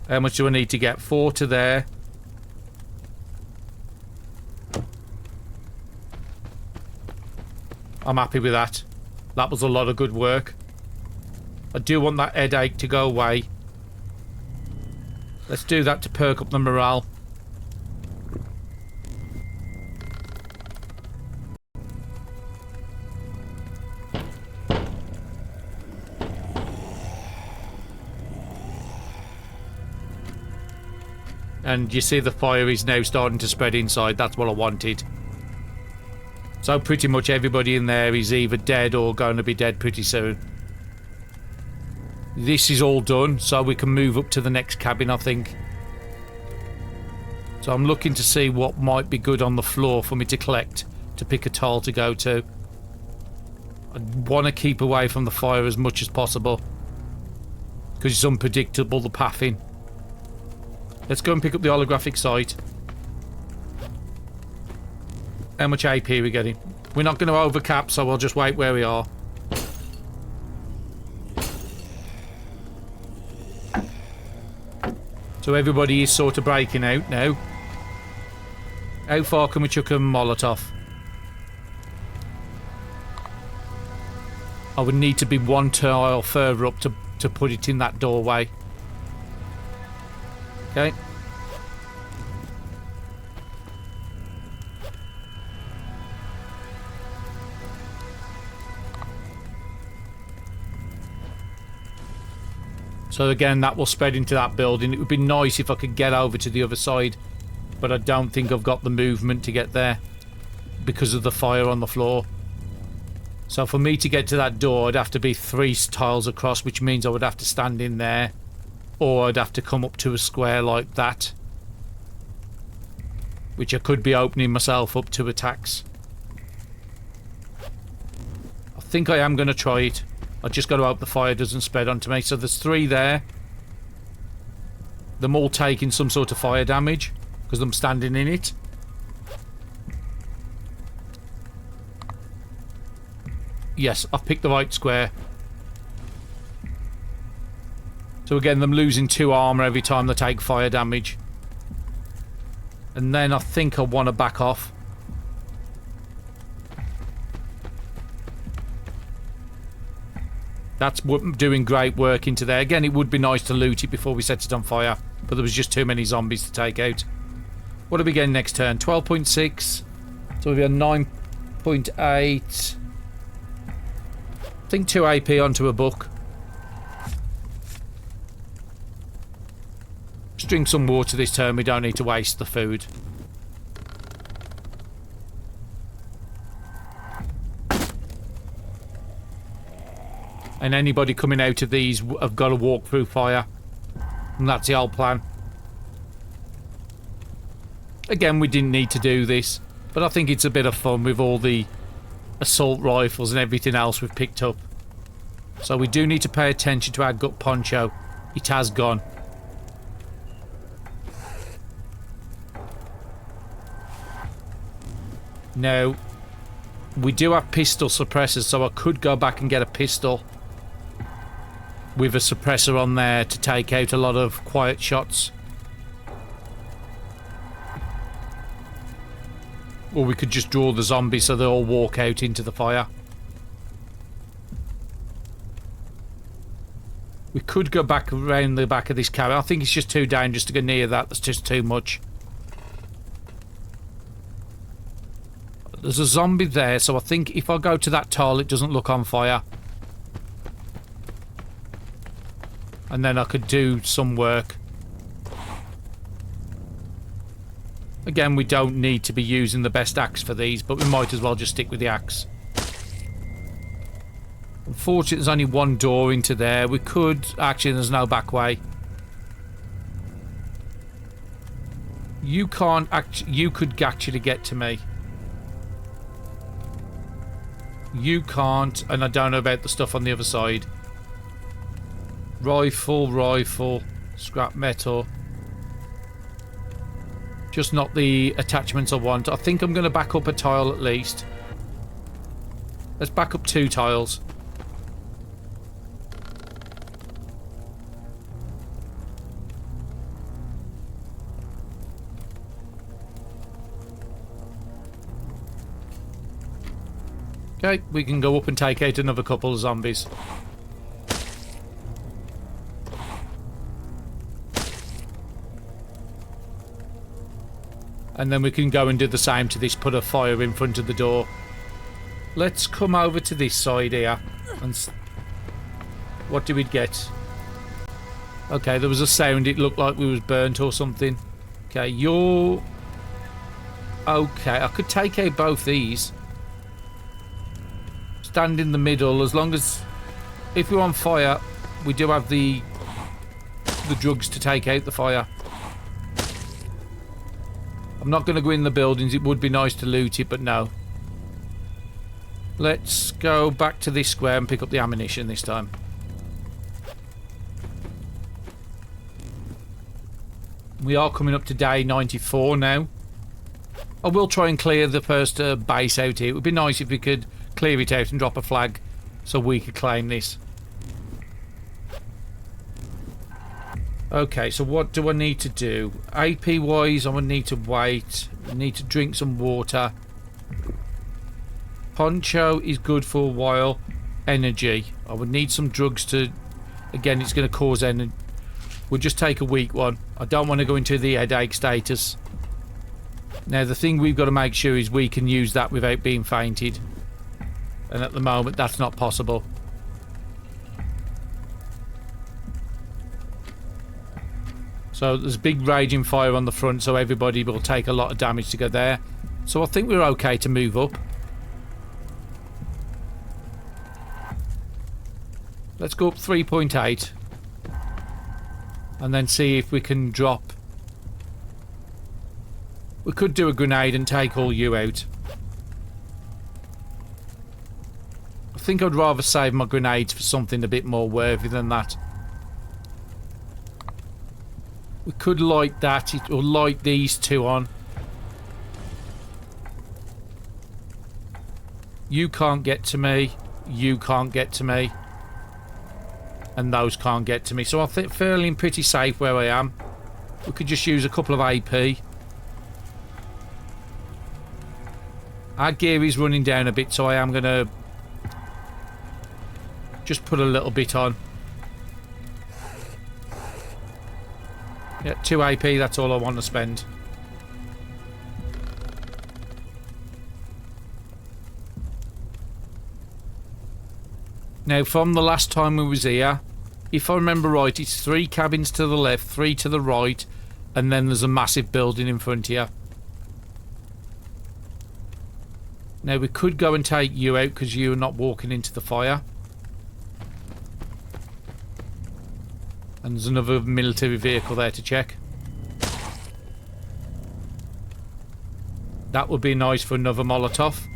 How much do I need to get? 4 to there. I'm happy with that. That was a lot of good work. I do want that headache to go away. Let's do that to perk up the morale. And you see the fire is now starting to spread inside. That's what I wanted. So pretty much everybody in there is either dead or going to be dead pretty soon. This is all done, so we can move up to the next cabin, I think. So I'm looking to see what might be good on the floor for me to collect, to pick a tile to go to. I want to keep away from the fire as much as possible, because it's unpredictable, the pathing. Let's go and pick up the holographic sight. How much AP are we getting? We're not going to overcap, so we'll just wait where we are. So everybody is sort of breaking out now. How far can we chuck a Molotov? I would need to be one tile further up to put it in that doorway. Okay. So again, that will spread into that building. It would be nice if I could get over to the other side, but I don't think I've got the movement to get there because of the fire on the floor. So for me to get to that door, I'd have to be 3 tiles across, which means I would have to stand in there, or I'd have to come up to a square like that, which I could be opening myself up to attacks. I think I am going to try it. I just got to hope the fire doesn't spread onto me. So there's 3 there. Them all taking some sort of fire damage because I'm standing in it. Yes, I've picked the right square. So again, them losing 2 armor every time they take fire damage. And then I think I want to back off. That's doing great work into there. Again, it would be nice to loot it before we set it on fire, but there was just too many zombies to take out. What are we getting next turn? 12.6. So we've got 9.8. I think 2 AP onto a book. Just drink some water this turn. We don't need to waste the food. And anybody coming out of these have got to walk through fire. And that's the whole plan. Again, we didn't need to do this, but I think it's a bit of fun with all the assault rifles and everything else we've picked up. So we do need to pay attention to our gut poncho. It has gone. Now, we do have pistol suppressors, so I could go back and get a pistol with a suppressor on there to take out a lot of quiet shots. Or we could just draw the zombies so they all walk out into the fire. We could go back around the back of this cabin. I think it's just too dangerous to go near that. That's just too much. There's a zombie there, so I think if I go to that tile, it doesn't look on fire. And then I could do some work. Again, we don't need to be using the best axe for these, but we might as well just stick with the axe. Unfortunately, there's only one door into there. We could... Actually, there's no back way. You can't actually... You could actually get to me. You can't, and I don't know about the stuff on the other side. Rifle, scrap metal. Just not the attachments I want. I think I'm going to back up a tile at least. Let's back up 2 tiles. Okay, we can go up and take out another couple of zombies. And then we can go and do the same to this, put a fire in front of the door. Let's come over to this side here. And what did we get? Okay, there was a sound. It looked like we was burnt or something. Okay, you're... Okay, I could take out both these. Stand in the middle, as long as... If we're on fire, we do have the drugs to take out the fire. I'm not going to go in the buildings. It would be nice to loot it, but no. Let's go back to this square and pick up the ammunition this time. We are coming up to day 94 now. I will try and clear the first base out here. It would be nice if we could clear it out and drop a flag so we could claim this. Okay, so what do I need to do? AP wise, I would need to wait. I need to drink some water. Poncho is good for a while. Energy. I would need some drugs to... Again, it's going to cause energy. We'll just take a weak one. I don't want to go into the headache status. Now, the thing we've got to make sure is we can use that without being fainted. And at the moment, that's not possible. So there's a big raging fire on the front, so everybody will take a lot of damage to go there. So I think we're okay to move up. Let's go up 3.8. And then see if we can drop. We could do a grenade and take all you out. I think I'd rather save my grenades for something a bit more worthy than that. We could light that, or light these 2 on. You can't get to me. You can't get to me. And those can't get to me. So I think feeling pretty safe where I am. We could just use a couple of AP. Our gear is running down a bit, so I am going to just put a little bit on. Yeah, 2 AP, that's all I want to spend. Now, from the last time we was here, if I remember right, it's 3 cabins to the left, 3 to the right, and then there's a massive building in front here. Now, we could go and take you out because you're not walking into the fire. And there's another military vehicle there to check. That would be nice for another Molotov.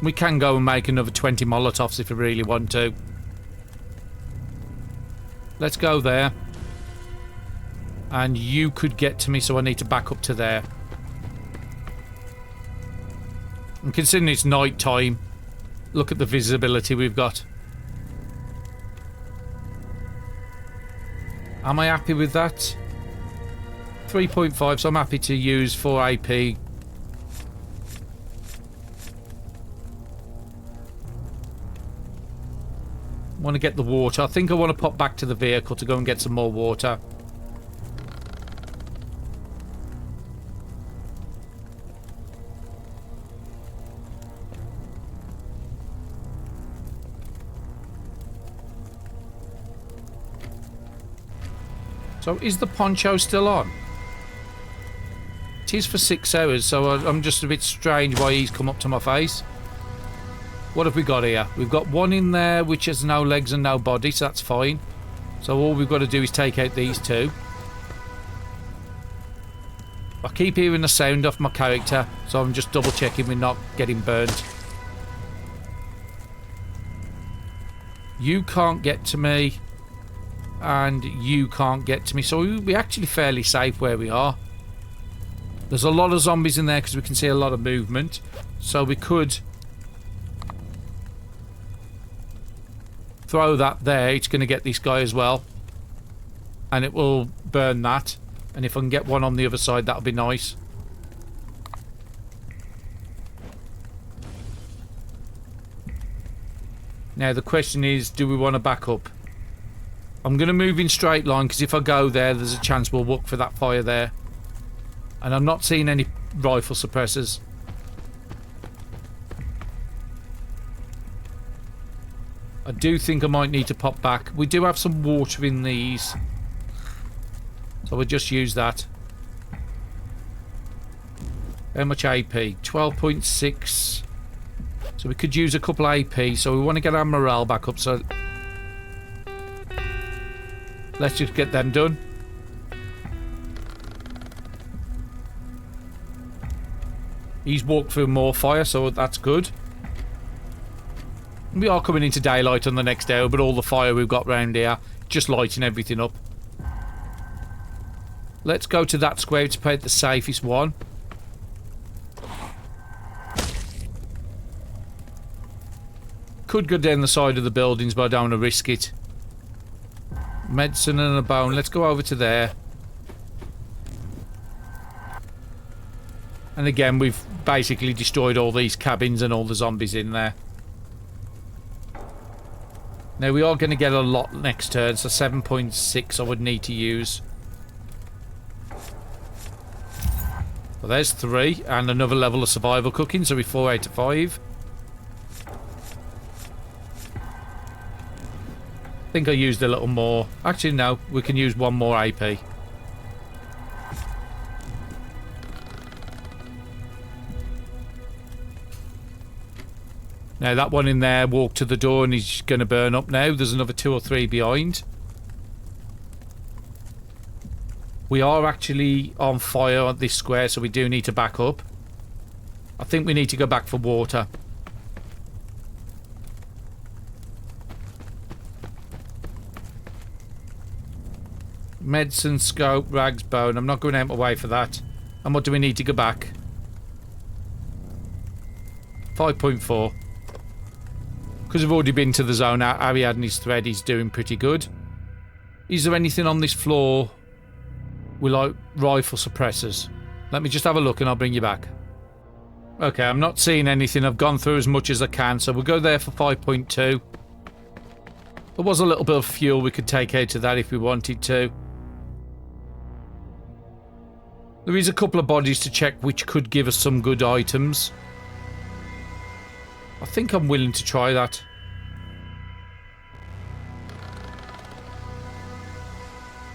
We can go and make another 20 Molotovs if we really want to. Let's go there. And you could get to me, so I need to back up to there. And considering it's night time, look at the visibility we've got. Am I happy with that? 3.5, so I'm happy to use 4 AP. Want to get the water. I think I want to pop back to the vehicle to go and get some more water. So is the poncho still on? It is for 6 hours, so I'm just a bit strange why he's come up to my face. What have we got here? We've got one in there which has no legs and no body, so that's fine. So all we've got to do is take out these two. I keep hearing the sound off my character, so I'm just double checking we're not getting burnt. You can't get to me, and you can't get to me, so we're actually fairly safe where we are. There's a lot of zombies in there because we can see a lot of movement, so we could throw that there. It's going to get this guy as well, and it will burn that. And if I can get one on the other side, that'll be nice. Now the question is, do we want to back up? I'm going to move in straight line because if I go there, there's a chance we'll look for that fire there. And I'm not seeing any rifle suppressors. I do think I might need to pop back. We do have some water in these, so we'll just use that. How much AP? 12.6. So we could use a couple AP, so we want to get our morale back up, so let's just get them done. He's walked through more fire, so that's good. We are coming into daylight on the next hour, but all the fire we've got round here, just lighting everything up. Let's go to that square to play the safest one. Could go down the side of the buildings, but I don't want to risk it. Medicine and a bone. Let's go over to there. And again, we've basically destroyed all these cabins and all the zombies in there. Now we are going to get a lot next turn, so 7.6 I would need to use. Well, there's 3 and another level of survival cooking, so we're 4 out of 5. I think I used a little more. Actually, no, we can use one more AP. Now that one in there walked to the door and he's going to burn up now. There's another 2 or 3 behind. We are actually on fire on this square, so we do need to back up. I think we need to go back for water. Medicine, scope, rags, bone. I'm not going out my way for that. And what do we need to go back? 5.4. Because we've already been to the zone. Harry had his thread. He's doing pretty good. Is there anything on this floor with like rifle suppressors? Let me just have a look and I'll bring you back. Okay, I'm not seeing anything. I've gone through as much as I can, so we'll go there for 5.2. There was a little bit of fuel we could take out of that if we wanted to. There is a couple of bodies to check which could give us some good items. I think I'm willing to try that.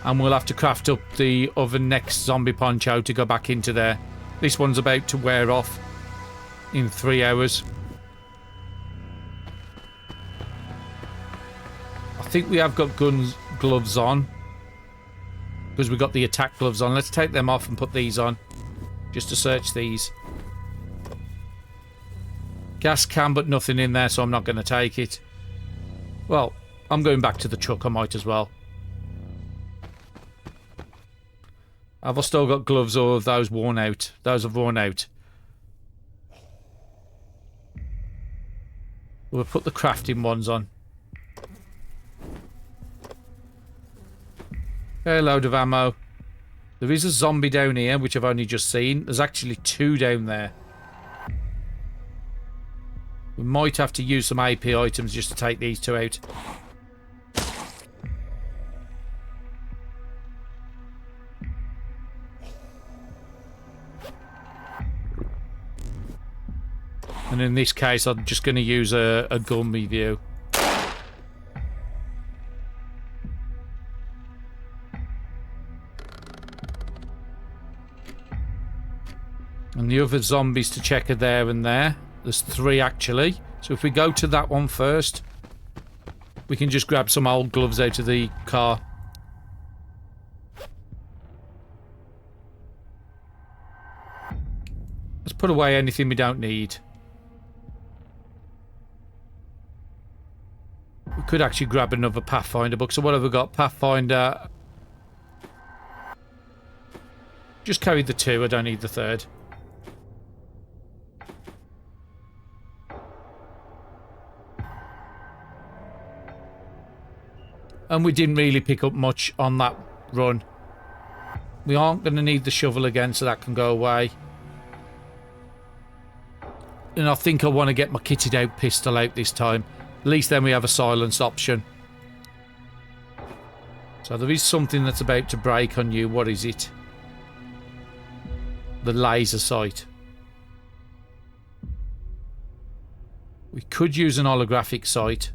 And we'll have to craft up the other next zombie poncho to go back into there. This one's about to wear off in 3 hours. I think we have got gloves on. Because we've got the attack gloves on. Let's take them off and put these on. Just to search these. Gas can, but nothing in there, so I'm not going to take it. Well, I'm going back to the truck. I might as well. Have I still got gloves, or have those worn out? Those have worn out. We'll put the crafting ones on. A load of ammo. There is a zombie down here, which I've only just seen. There's actually 2 down there. We might have to use some AP items just to take these 2 out. And in this case, I'm just going to use a gun review. And the other zombies to check are there and there. There's 3 actually. So if we go to that one first, we can just grab some old gloves out of the car. Let's put away anything we don't need. We could actually grab another Pathfinder book. So what have we got? Pathfinder. Just carry the 2. I don't need the 3rd. And we didn't really pick up much on that run. We aren't going to need the shovel again, so that can go away. And I think I want to get my kitted out pistol out this time. At least then we have a silenced option. So there is something that's about to break on you. What is it? The laser sight. We could use an holographic sight.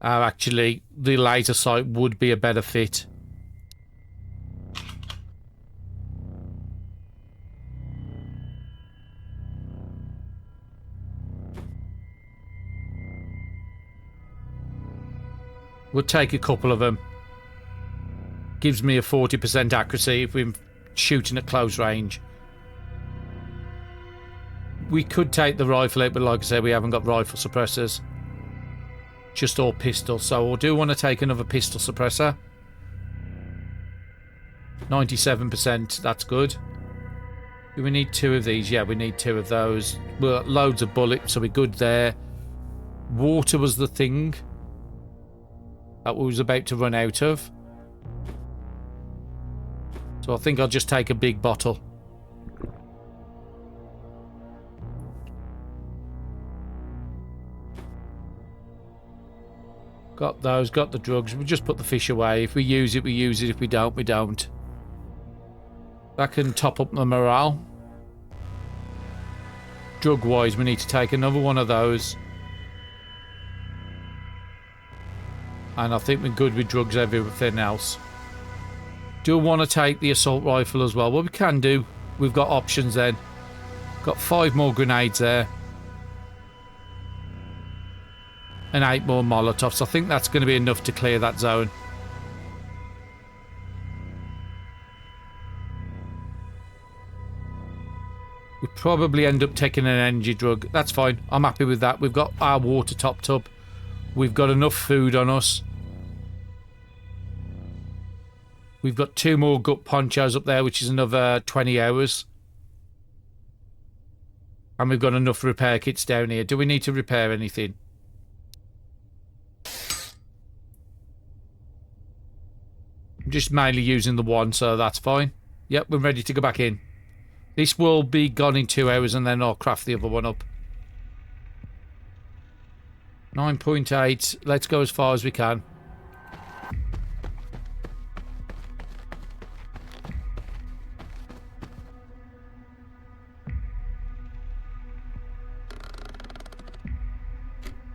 Actually, the laser sight would be a better fit. We'll take a couple of them. Gives me a 40% accuracy if we're shooting at close range. We could take the rifle out, but like I said, we haven't got rifle suppressors. Just all pistols, so I do want to take another pistol suppressor. 97%, that's good. Do we need 2 of these? Yeah, we need 2 of those. We've got loads of bullets, so we're good there. Water was the thing that we was about to run out of. So I think I'll just take a big bottle. Got those, got the drugs. We'll just put the fish away. If we use it, we use it. If we don't, we don't. That can top up the morale. Drug-wise, we need to take another one of those. And I think we're good with drugs, everything else. Do I want to take the assault rifle as well? Well, we can do. We've got options then. Got 5 more grenades there. And 8 more Molotovs. I think that's going to be enough to clear that zone. We probably end up taking an energy drug. That's fine. I'm happy with that. We've got our water topped up. We've got enough food on us. We've got 2 more gut ponchos up there, which is another 20 hours. And we've got enough repair kits down here. Do we need to repair anything? I'm just mainly using the 1, so that's fine. Yep, we're ready to go back in. This will be gone in 2 hours, and then I'll craft the other one up. 9.8. Let's go as far as we can.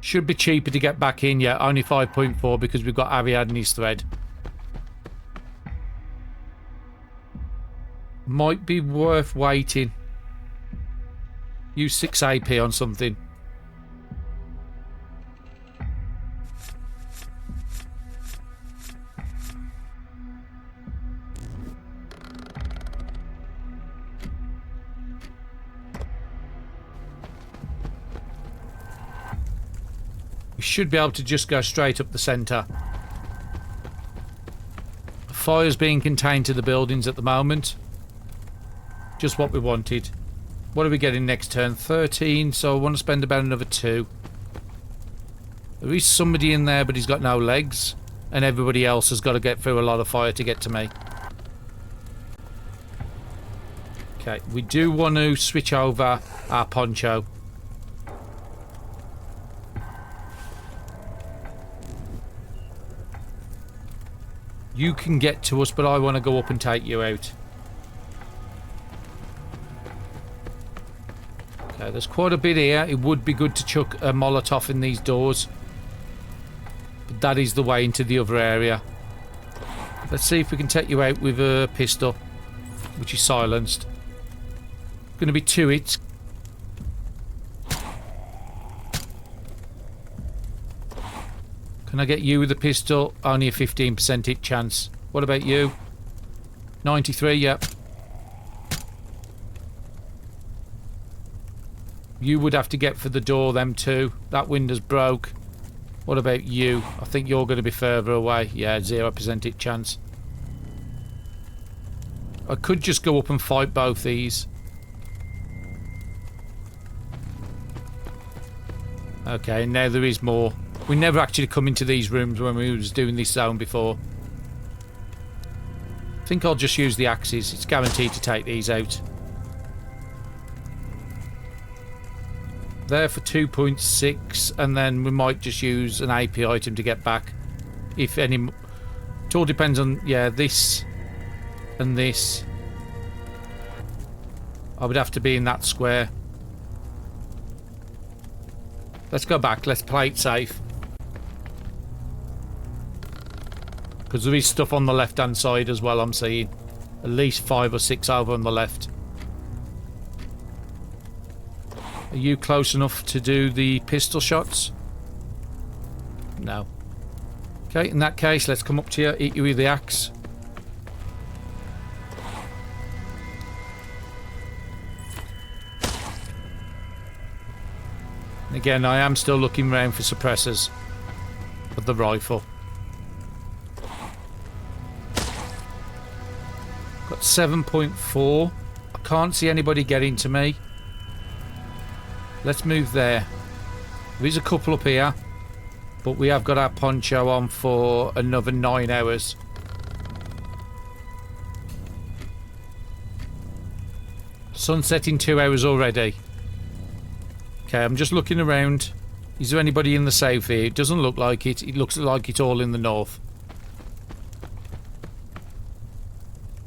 Should be cheaper to get back in, yeah. Only 5.4 because we've got Ariad and his thread. Might be worth waiting. Use 6 AP on something. We should be able to just go straight up the centre. The fire's being contained to the buildings at the moment. Just what we wanted. What are we getting next turn? 13, so I want to spend about another 2. There is somebody in there, but he's got no legs. And everybody else has got to get through a lot of fire to get to me. Okay, we do want to switch over our poncho. You can get to us, but I want to go up and take you out. Okay, there's quite a bit here. It would be good to chuck a Molotov in these doors. But that is the way into the other area. Let's see if we can take you out with a pistol, which is silenced. Going to be 2 hits. Can I get you with a pistol? Only a 15% hit chance. What about you? 93, yep. You would have to get for the door, them two. That window's broke. What about you? I think you're going to be further away. Yeah, 0% hit chance. I could just go up and fight both these. Okay, now there is more. We never actually come into these rooms when we was doing this zone before. I think I'll just use the axes. It's guaranteed to take these out. There for 2.6, and then we might just use an AP item to get back. If any... It all depends on, yeah, this and this. I would have to be in that square. Let's go back. Let's play it safe. Because there is stuff on the left-hand side as well, I'm seeing. At least 5 or 6 over on the left. Are you close enough to do the pistol shots? No. Okay, in that case, let's come up to you, hit you with the axe. And again, I am still looking around for suppressors of the rifle. Got 7.4. I can't see anybody getting to me. Let's move there. There's a couple up here, but we have got our poncho on for another 9 hours. Sunset in 2 hours already. Okay, I'm just looking around. Is there anybody in the south here? It doesn't look like it. It looks like it's all in the north.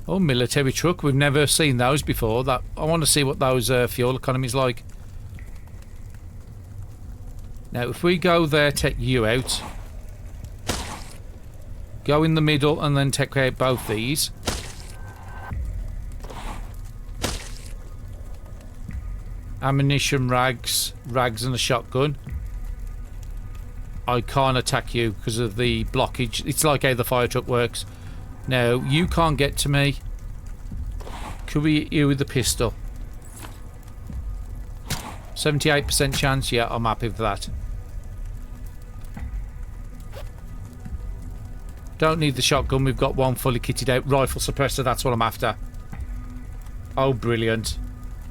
Oh, military truck. We've never seen those before. That I want to see what those fuel economy's like. Now, if we go there, take you out. Go in the middle and then take out both these. Ammunition, rags and a shotgun. I can't attack you because of the blockage. It's like how the fire truck works. No, you can't get to me. Could we hit you with the pistol? 78% chance. Yeah, I'm happy with that. Don't need the shotgun. We've got one fully kitted out. Rifle suppressor, that's what I'm after. Oh, brilliant.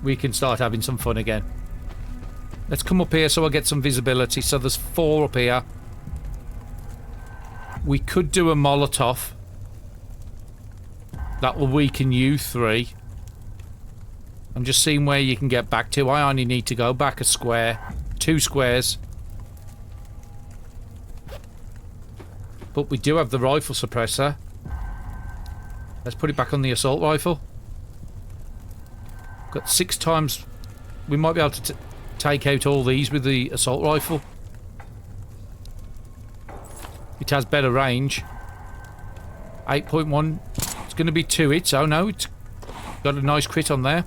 We can start having some fun again. Let's come up here so I get some visibility. So there's 4 up here. We could do a Molotov. That will weaken you 3. I'm just seeing where you can get back to. I only need to go back a square. 2 squares. But we do have the rifle suppressor. Let's put it back on the assault rifle. Got 6 times. We might be able to take out all these with the assault rifle. It has better range. 8.1. It's going to be 2 hits. Oh no, it's got a nice crit on there.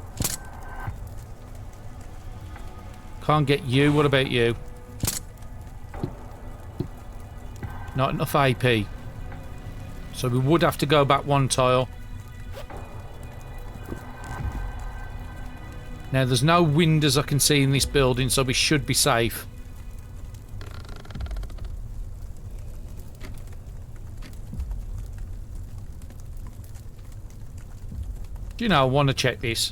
Can't get you. What about you? Not enough AP. So we would have to go back one tile. Now there's no windows I can see in this building, so we should be safe. You know, I want to check this.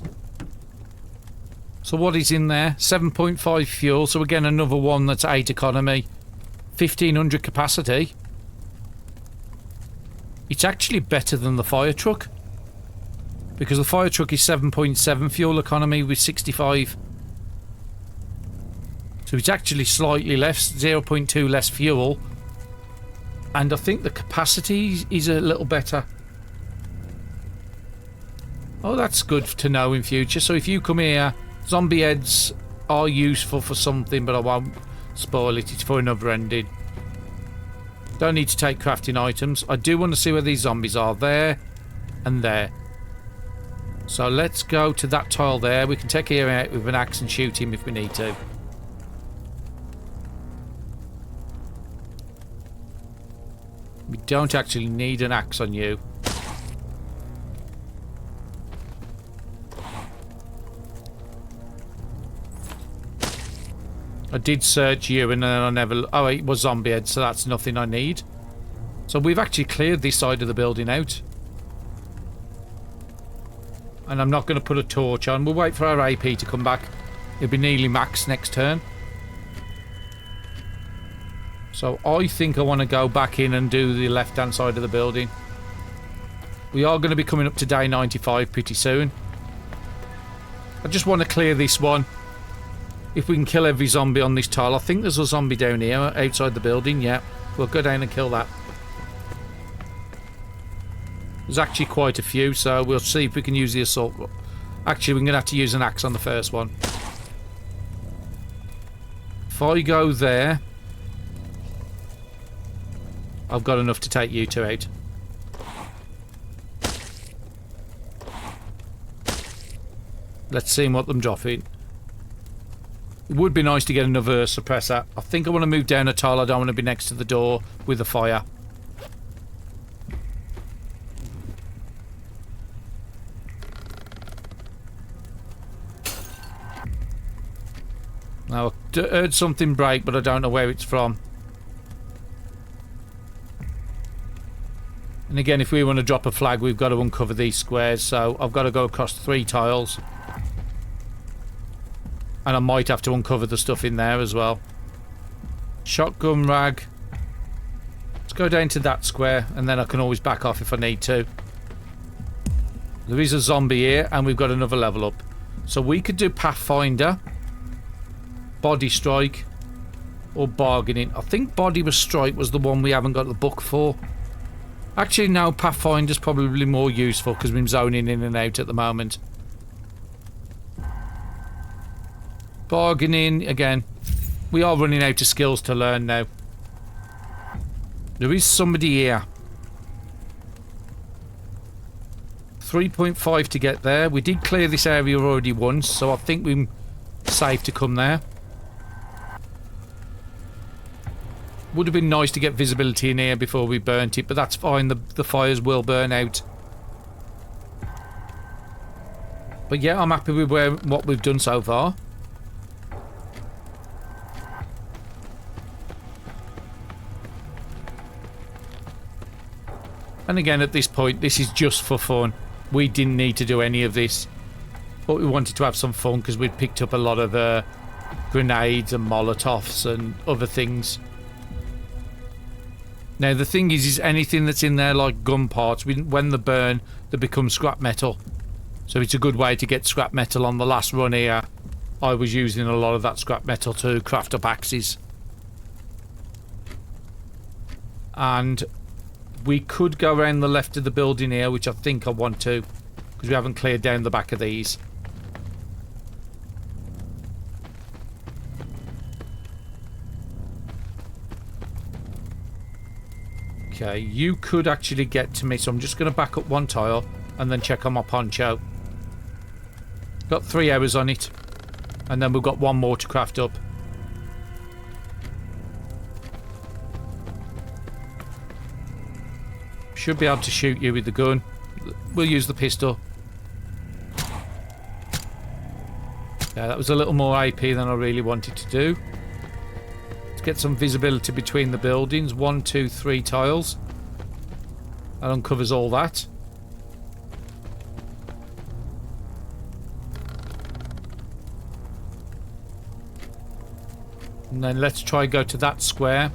So what is in there? 7.5 fuel. So again, another one that's 8 economy. 1500 capacity. It's actually better than the fire truck. Because the fire truck is 7.7 fuel economy with 65. So it's actually slightly less, 0.2 less fuel. And I think the capacity is a little better. Oh, that's good to know in future. So if you come here, zombie heads are useful for something, but I won't spoil it. It's for another ending. Don't need to take crafting items. I do want to see where these zombies are. There and there. So let's go to that tile there. We can take him out with an axe and shoot him if we need to. We don't actually need an axe on you. I did search you and then I never... Oh, it was zombie head, so that's nothing I need. So we've actually cleared this side of the building out. And I'm not going to put a torch on. We'll wait for our AP to come back. It'll be nearly max next turn. So I think I want to go back in and do the left-hand side of the building. We are going to be coming up to day 95 pretty soon. I just want to clear this one. If we can kill every zombie on this tile. I think there's a zombie down here outside the building. Yeah, we'll go down and kill that. There's actually quite a few, so we'll see if we can use the assault. Actually, we're going to have to use an axe on the first one. If I go there, I've got enough to take you two out. Let's see what them dropping. It would be nice to get another suppressor. I think I want to move down a tile. I don't want to be next to the door with the fire. Now, I heard something break, but I don't know where it's from. And again, if we want to drop a flag, we've got to uncover these squares. So I've got to go across 3 tiles. And I might have to uncover the stuff in there as well. Shotgun rag. Let's go down to that square, and then I can always back off if I need to. There is a zombie here, and we've got another level up. So we could do Pathfinder, Body Strike, or Bargaining. I think Body Strike was the one we haven't got the book for. Actually, no, Pathfinder's probably more useful because we're zoning in and out at the moment. Bargaining, again, we are running out of skills to learn now. There is somebody here. 3.5 to get there. We did clear this area already once, so I think we're safe to come there. Would have been nice to get visibility in here before we burnt it, but that's fine. The fires will burn out. But yeah, I'm happy with what we've done so far. And again, at this point, this is just for fun. We didn't need to do any of this. But we wanted to have some fun because we'd picked up a lot of grenades and Molotovs and other things. Now, the thing is anything that's in there, like gun parts, when they burn, they become scrap metal. So it's a good way to get scrap metal. On the last run here, I was using a lot of that scrap metal to craft up axes. And we could go around the left of the building here, which I think I want to, because we haven't cleared down the back of these. Okay, you could actually get to me, so I'm just going to back up one tile and then check on my poncho. Got 3 hours on it. And then we've got one more to craft up. Should be able to shoot you with the gun. We'll use the pistol. Yeah, that was a little more AP than I really wanted to do. Let's get some visibility between the buildings. 1, 2, 3 tiles. That uncovers all that. And then let's try go to that square.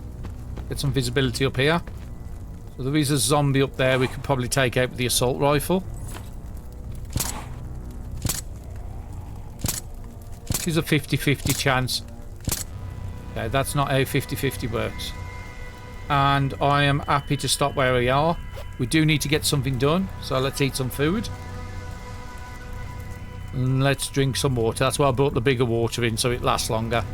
Get some visibility up here. So there is a zombie up there we could probably take out with the assault rifle. Which is a 50-50 chance. Okay, that's not how 50-50 works. And I am happy to stop where we are. We do need to get something done, so let's eat some food. And let's drink some water. That's why I brought the bigger water in, so it lasts longer.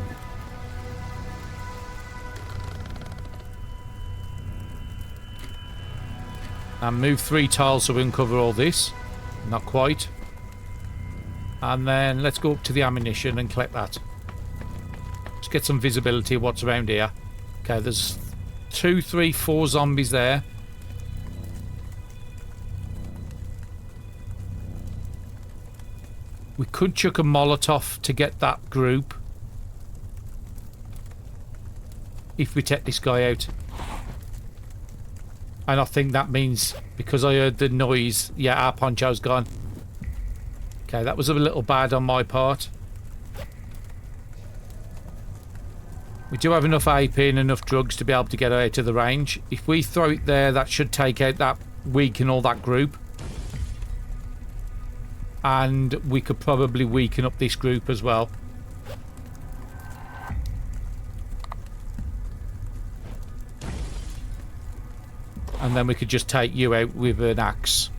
And move 3 tiles so we can cover all this. Not quite. And then let's go up to the ammunition and collect that. Let's get some visibility of what's around here. Okay, there's 2, 3, 4 zombies there. We could chuck a Molotov to get that group. If we take this guy out. And I think that means, because I heard the noise, yeah, our poncho's gone. Okay, that was a little bad on my part. We do have enough AP and enough drugs to be able to get out of the range. If we throw it there, that should take out that, weaken all that group. And we could probably weaken up this group as well. And then we could just take you out with an axe.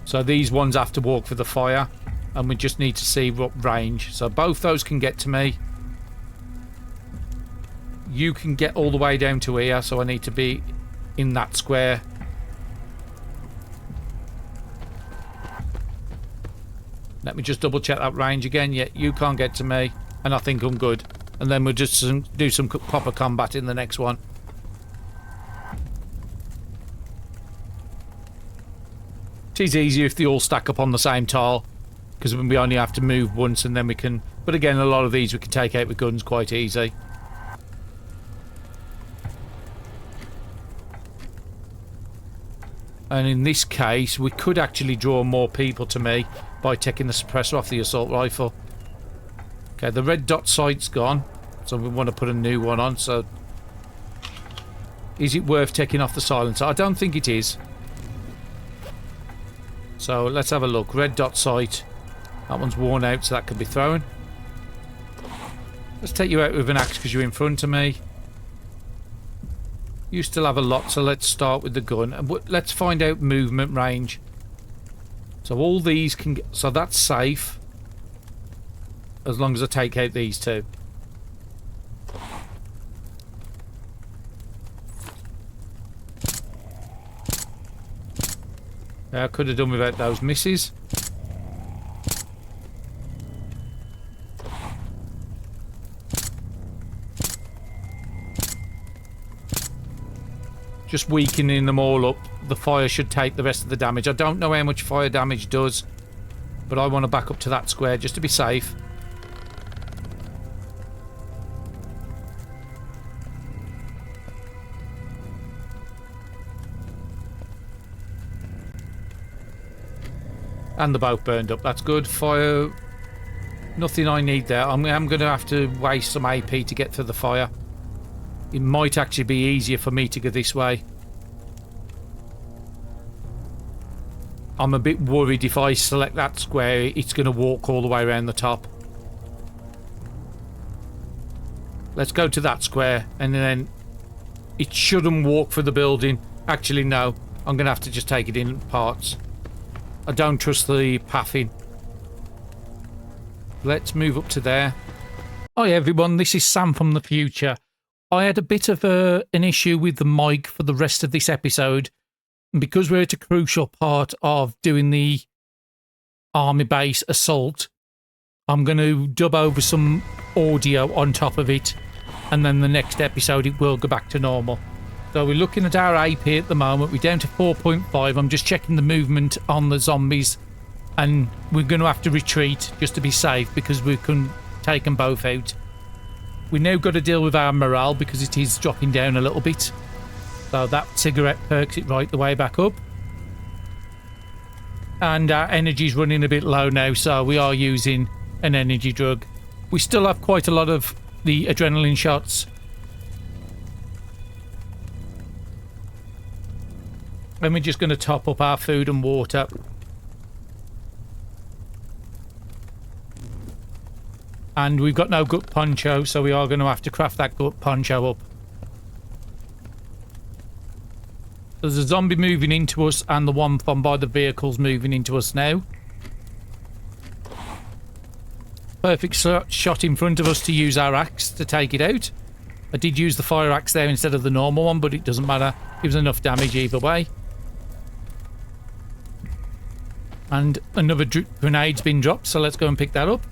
So these ones have to walk for the fire. And we just need to see what range. So both those can get to me. You can get all the way down to here. So I need to be in that square. Let me just double check that range again. Yeah, you can't get to me. And I think I'm good. And then we'll just do some proper combat in the next one. It is easier if they all stack up on the same tile. Because we only have to move once and then we can... But again, a lot of these we can take out with guns quite easy. And in this case, we could actually draw more people to me by taking the suppressor off the assault rifle. Okay, the red dot sight's gone. So we want to put a new one on. So, is it worth taking off the silencer? I don't think it is. So let's have a look. Red dot sight. That one's worn out, so that could be thrown. Let's take you out with an axe because you're in front of me. You still have a lot, so let's start with the gun. And let's find out movement range. So all these can get... So that's safe. As long as I take out these two. I could have done without those misses. Just weakening them all up. The fire should take the rest of the damage. I don't know how much fire damage does, but I want to back up to that square just to be safe. And the boat burned up. That's good. Fire. Nothing I need there. I'm going to have to waste some AP to get through the fire. It might actually be easier for me to go this way. I'm a bit worried if I select that square, it's going to walk all the way around the top. Let's go to that square, and then it shouldn't walk for the building. Actually, no. I'm going to have to just take it in parts. I don't trust the pathing. Let's move up to there. Hi everyone, this is Sam from the future. I had a bit of an issue with the mic for the rest of this episode. And because we're at a crucial part of doing the army base assault, I'm going to dub over some audio on top of it, and then the next episode it will go back to normal. So we're looking at our AP at the moment. We're down to 4.5. I'm just checking the movement on the zombies, and we're going to have to retreat just to be safe because we can take them both out. We now got to deal with our morale because it is dropping down a little bit. So that cigarette perks it right the way back up. And our energy's running a bit low now, so we are using an energy drug. We still have quite a lot of the adrenaline shots. And we're just going to top up our food and water. And we've got no gut poncho, so we are going to have to craft that gut poncho up. There's a zombie moving into us and the one from by the vehicle's moving into us now. Perfect shot in front of us to use our axe to take it out. I did use the fire axe there instead of the normal one, but it doesn't matter. It was enough damage either way. And another grenade's been dropped, so let's go and pick that up.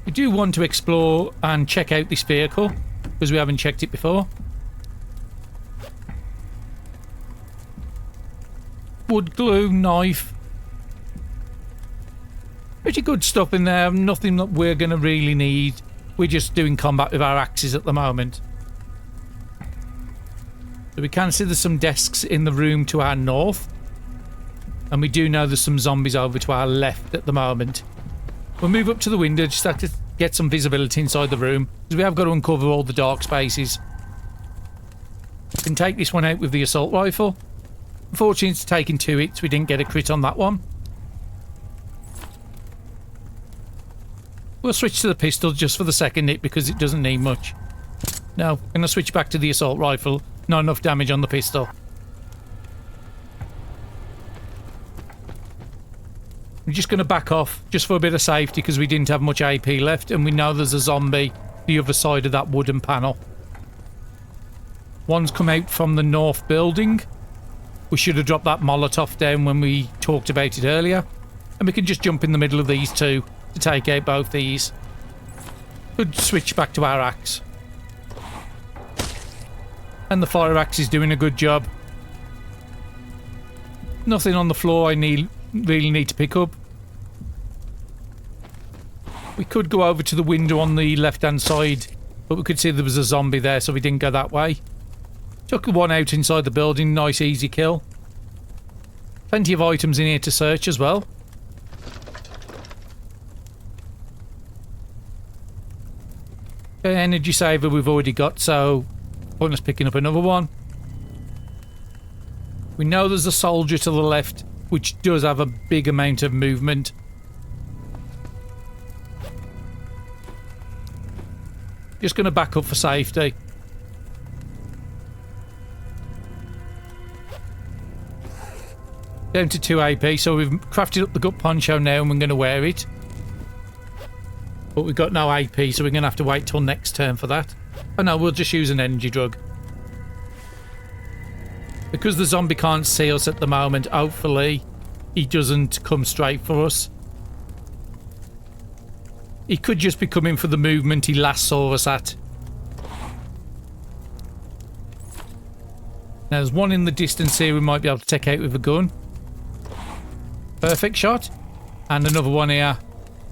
We do want to explore and check out this vehicle because we haven't checked it before. Wood glue, knife. Pretty good stuff in there. Nothing that we're going to really need. We're just doing combat with our axes at the moment. So we can see there's some desks in the room to our north. And we do know there's some zombies over to our left at the moment. We'll move up to the window just to get some visibility inside the room, because we have got to uncover all the dark spaces. We can take this one out with the assault rifle. Unfortunately, it's taking 2 hits. We didn't get a crit on that one. We'll switch to the pistol just for the second hit because it doesn't need much. No, I'm going to switch back to the assault rifle. Not enough damage on the pistol. We're just going to back off just for a bit of safety because we didn't have much AP left, and we know there's a zombie the other side of that wooden panel. One's come out from the north building. We should have dropped that Molotov down when we talked about it earlier. And we can just jump in the middle of these two to take out both these. Could switch back to our axe. And the fire axe is doing a good job. Nothing on the floor I really need to pick up. We could go over to the window on the left hand side, but we could see there was a zombie there, so we didn't go that way. Took one out inside the building. Nice easy kill. Plenty of items in here to search as well. Okay, energy saver we've already got, so pointless picking up another one. We know there's a soldier to the left, which does have a big amount of movement. Just going to back up for safety. Down to 2 AP, so we've crafted up the gut poncho now and we're going to wear it. But we've got no AP, so we're going to have to wait till next turn for that. Oh no, we'll just use an energy drug. Because the zombie can't see us at the moment, hopefully he doesn't come straight for us. He could just be coming for the movement he last saw us at. Now there's one in the distance here we might be able to take out with a gun. Perfect shot. And another one here.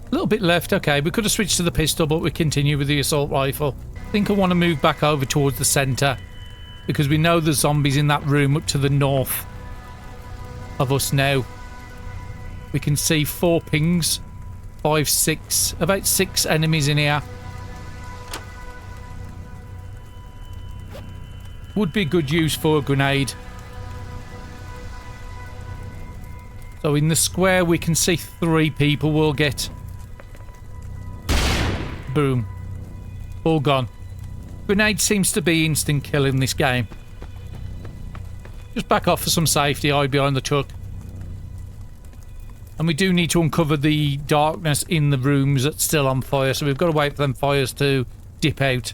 A little bit left. Okay, we could have switched to the pistol, but we continue with the assault rifle. I think I want to move back over towards the centre, because we know there's zombies in that room up to the north of us now. We can see 4 pings. 5, 6. About 6 enemies in here. Would be good use for a grenade. So in the square we can see 3 people we'll get. Boom. All gone. Grenade seems to be instant kill in this game. Just back off for some safety, hide behind the truck. And we do need to uncover the darkness in the rooms that's still on fire, so we've got to wait for them fires to dip out.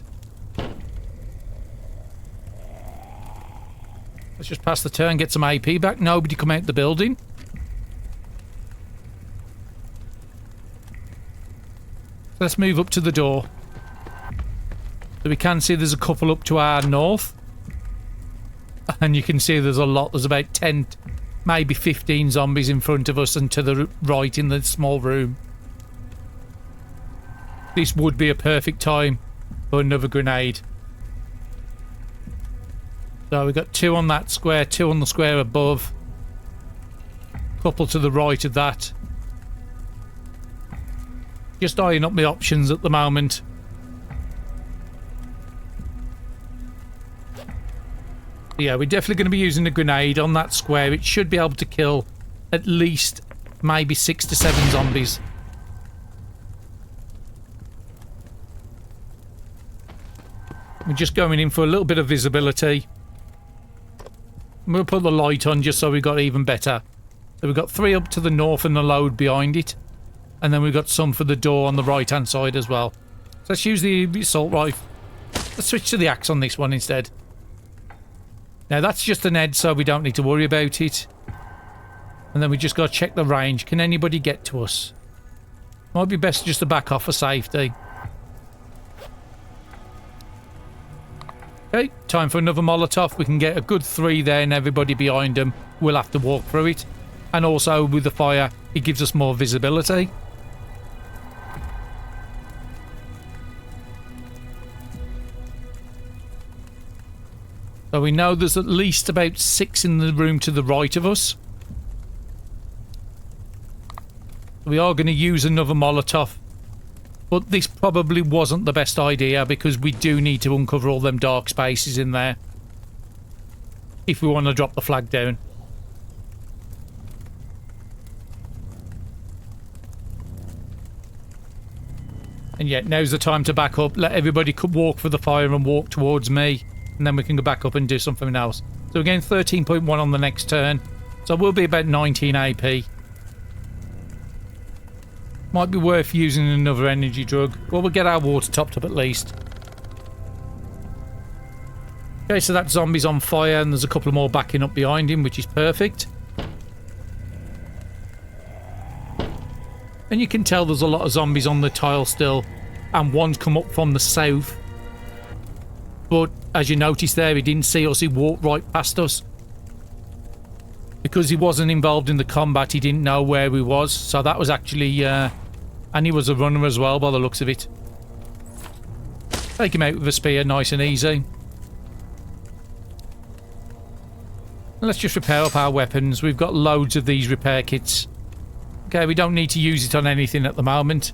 Let's just pass the turn, get some AP back. Nobody come out the building. Let's move up to the door. So we can see there's a couple up to our north. And you can see there's a lot. There's about 10, maybe 15 zombies in front of us and to the right in the small room. This would be a perfect time for another grenade. So we've got 2 on that square, 2 on the square above. Couple to the right of that. Just eyeing up my options at the moment. Yeah, we're definitely going to be using a grenade on that square. It should be able to kill at least maybe 6 to 7 zombies. We're just going in for a little bit of visibility. We'll put the light on just so we've got even better. So we've got 3 up to the north and the load behind it. And then we've got some for the door on the right hand side as well. So let's use the assault rifle. Let's switch to the axe on this one instead. Now that's just an edge, so we don't need to worry about it. And then we just got to check the range. Can anybody get to us? Might be best just to back off for safety. Okay, time for another Molotov. We can get a good 3 there and everybody behind them. We'll have to walk through it. And also with the fire, it gives us more visibility. So we know there's at least about 6 in the room to the right of us. We are going to use another Molotov. But this probably wasn't the best idea because we do need to uncover all them dark spaces in there. If we want to drop the flag down. And yet, now's the time to back up. Let everybody walk for the fire and walk towards me. And then we can go back up and do something else. So we're getting 13.1 on the next turn. So we'll be about 19 AP. Might be worth using another energy drug. Well, we'll get our water topped up at least. Okay, so that zombie's on fire and there's a couple more backing up behind him, which is perfect. And you can tell there's a lot of zombies on the tile still. And one's come up from the south. But as you notice there, he didn't see us. He walked right past us. Because he wasn't involved in the combat, he didn't know where we was. So that was actually... and he was a runner as well, by the looks of it. Take him out with a spear, nice and easy. And let's just repair up our weapons. We've got loads of these repair kits. Okay, we don't need to use it on anything at the moment.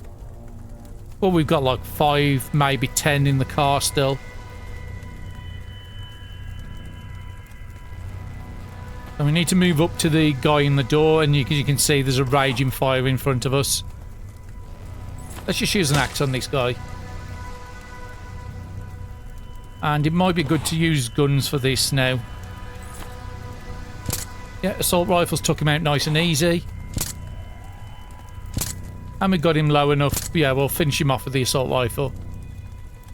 Well, we've got like 5, maybe 10 in the car still. And we need to move up to the guy in the door, and you can see there's a raging fire in front of us. Let's just use an axe on this guy. And it might be good to use guns for this now. Yeah, assault rifles took him out nice and easy. And we got him low enough. Yeah, we'll finish him off with the assault rifle.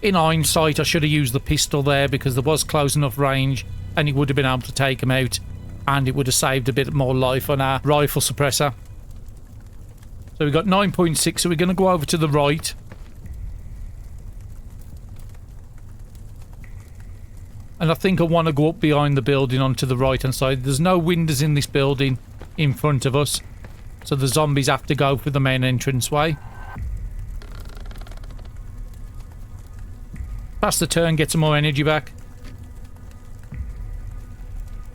In hindsight, I should have used the pistol there because there was close enough range and he would have been able to take him out. And it would have saved a bit more life on our rifle suppressor. So we've got 9.6, so we're going to go over to the right. And I think I want to go up behind the building onto the right-hand side. There's no windows in this building in front of us. So the zombies have to go for the main entranceway. Pass the turn, get some more energy back.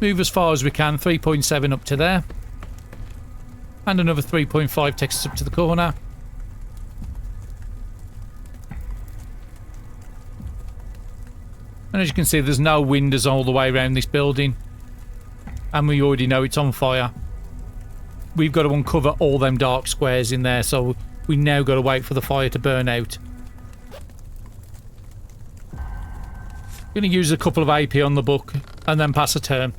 Move as far as we can, 3.7 up to there. And another 3.5 takes us up to the corner. And as you can see, there's no windows all the way around this building. And we already know it's on fire. We've got to uncover all them dark squares in there, so we now got to wait for the fire to burn out. Going to use a couple of AP on the book and then pass a turn.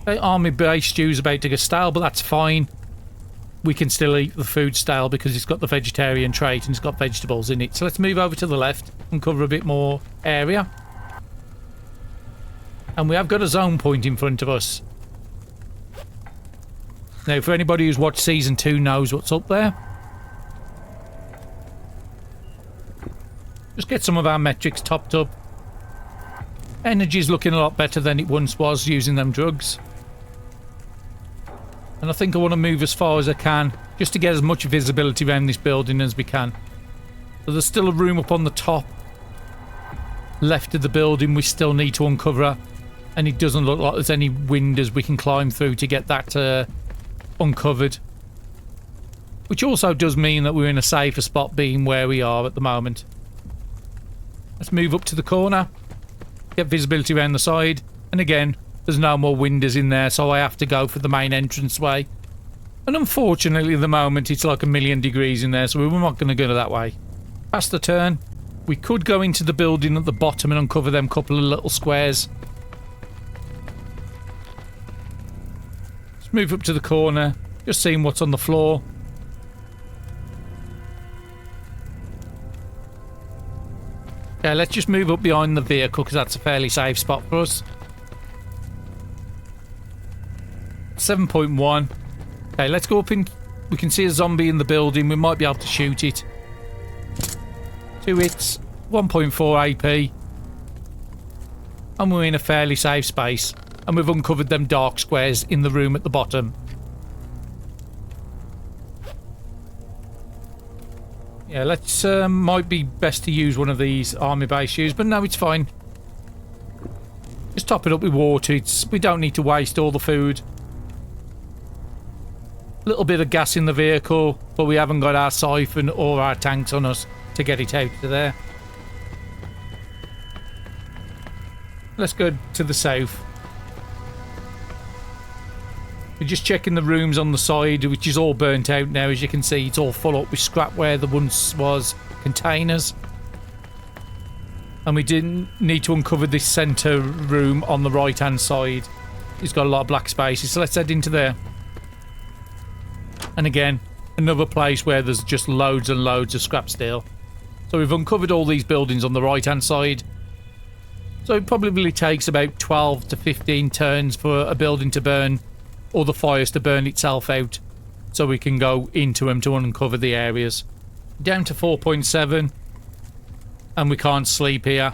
Okay, army base stew's about to go stale, but that's fine. We can still eat the food stale because it's got the vegetarian trait and it's got vegetables in it. So let's move over to the left and cover a bit more area. And we have got a zone point in front of us. Now, for anybody who's watched Season 2 knows what's up there. Just get some of our metrics topped up. Energy's looking a lot better than it once was using them drugs. And I think I want to move as far as I can, just to get as much visibility around this building as we can. So there's still a room up on the top left of the building we still need to uncover. And it doesn't look like there's any windows we can climb through to get that uncovered. Which also does mean that we're in a safer spot being where we are at the moment. Let's move up to the corner. Get visibility around the side. And again, there's no more windows in there, so I have to go for the main entranceway. And unfortunately at the moment it's like 1,000,000 degrees in there, so we're not going to go that way. Past the turn. We could go into the building at the bottom and uncover them couple of little squares. Let's move up to the corner, just seeing what's on the floor. Okay, let's just move up behind the vehicle because that's a fairly safe spot for us. 7.1. Okay, let's go up in. We can see a zombie in the building. We might be able to shoot it. 2 hits, 1.4 AP. And we're in a fairly safe space. And we've uncovered them dark squares in the room at the bottom. Yeah, let's might be best to use one of these army base shoes, but no, it's fine. Just top it up with water. We don't need to waste all the food. Little bit of gas in the vehicle, but we haven't got our siphon or our tanks on us to get it out to there. Let's go to the south. We're just checking the rooms on the side, which is all burnt out now. As you can see, it's all full up with scrap where there once was containers. And we didn't need to uncover this centre room on the right hand side. It's got a lot of black spaces, so let's head into there. And again, another place where there's just loads and loads of scrap steel. So we've uncovered all these buildings on the right hand side. So it probably takes about 12 to 15 turns for a building to burn, or the fires to burn itself out, so we can go into them to uncover the areas. Down to 4.7, and we can't sleep here.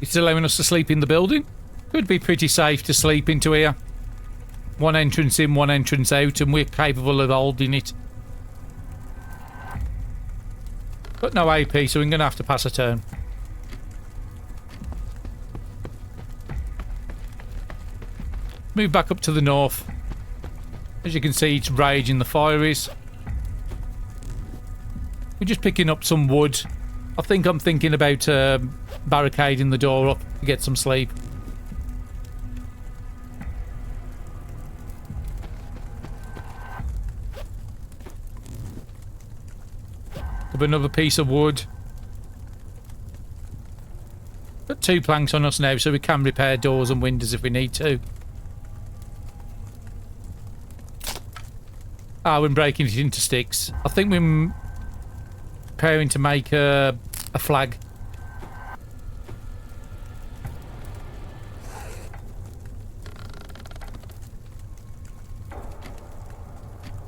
It's allowing us to sleep in the building. Could be pretty safe to sleep into here. One entrance in, one entrance out, and we're capable of holding it. But no AP, so we're going to have to pass a turn. Move back up to the north. As you can see, it's raging, the fire is. We're just picking up some wood. I think I'm thinking about barricading the door up to get some sleep. Up another piece of wood. Got 2 planks on us now, so we can repair doors and windows if we need to. Ah, we're breaking it into sticks. I think we're preparing to make a flag.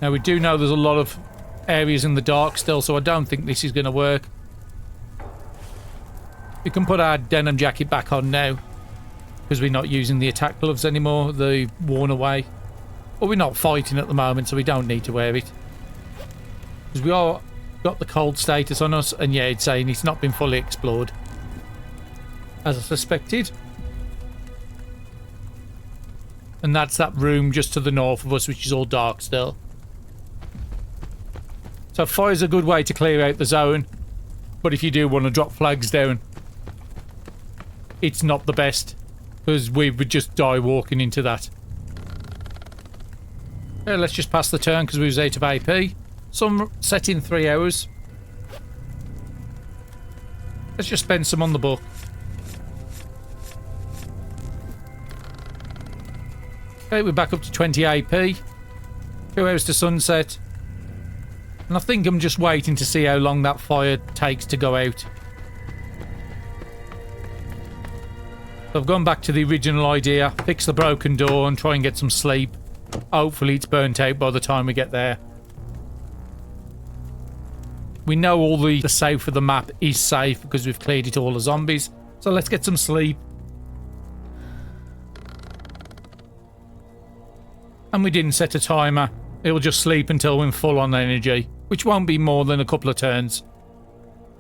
Now, we do know there's a lot of areas in the dark still, so I don't think this is going to work. We can put our denim jacket back on now, because we're not using the attack gloves anymore. They've worn away. But we're not fighting at the moment, so we don't need to wear it. Because we all got the cold status on us, and yeah, it's saying it's not been fully explored, as I suspected. And that's that room just to the north of us, which is all dark still. So fire's a good way to clear out the zone, but if you do want to drop flags down, it's not the best, because we would just die walking into that. Let's just pass the turn because we was out of AP. Some set in 3 hours. Let's just spend some on the book. Okay, we're back up to 20 AP. 2 hours to sunset. And I think I'm just waiting to see how long that fire takes to go out. So I've gone back to the original idea, fix the broken door and try and get some sleep. Hopefully it's burnt out by the time we get there. We know all the south of the map is safe because we've cleared it all of zombies. So let's get some sleep. And we didn't set a timer. It'll just sleep until we're full on energy, which won't be more than a couple of turns.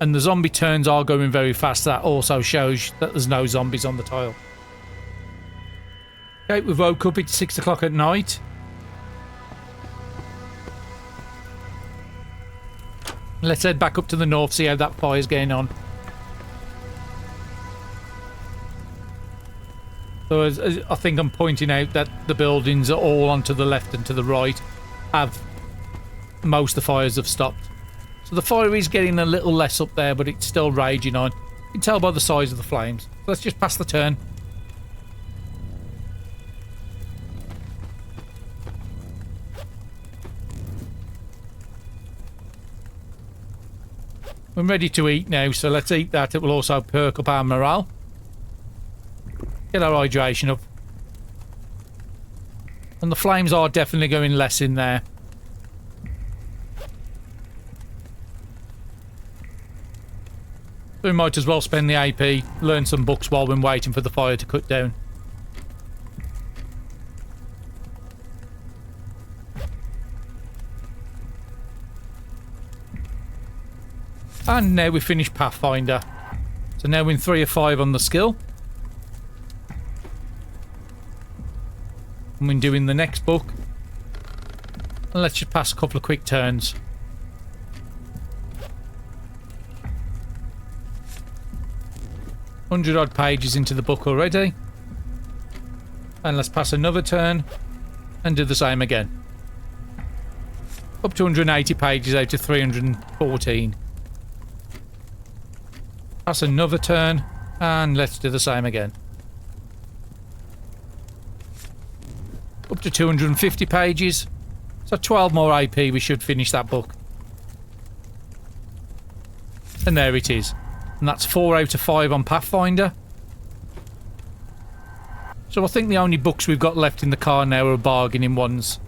And the zombie turns are going very fast. That also shows that there's no zombies on the tile. Okay, we woke up. It's 6 o'clock at night. Let's head back up to the north, see how that fire's going on. So as I think I'm pointing out that the buildings are all onto the left and to the right. Most of the fires have stopped. So the fire is getting a little less up there, but it's still raging on. You can tell by the size of the flames. So let's just pass the turn. We're ready to eat now, so let's eat that. It will also perk up our morale. Get our hydration up. And the flames are definitely going less in there. So we might as well spend the AP, learn some books while we're waiting for the fire to cut down. And now we finished Pathfinder. So now we're in 3 of 5 on the skill. And we're doing the next book. And let's just pass a couple of quick turns. $100 pages into the book already. And let's pass another turn and do the same again. Up to 180 pages out of 314. Pass another turn and let's do the same again. Up to 250 pages. So 12 more AP, we should finish that book. And there it is. And that's 4 out of 5 on Pathfinder. So I think the only books we've got left in the car now are bargaining ones.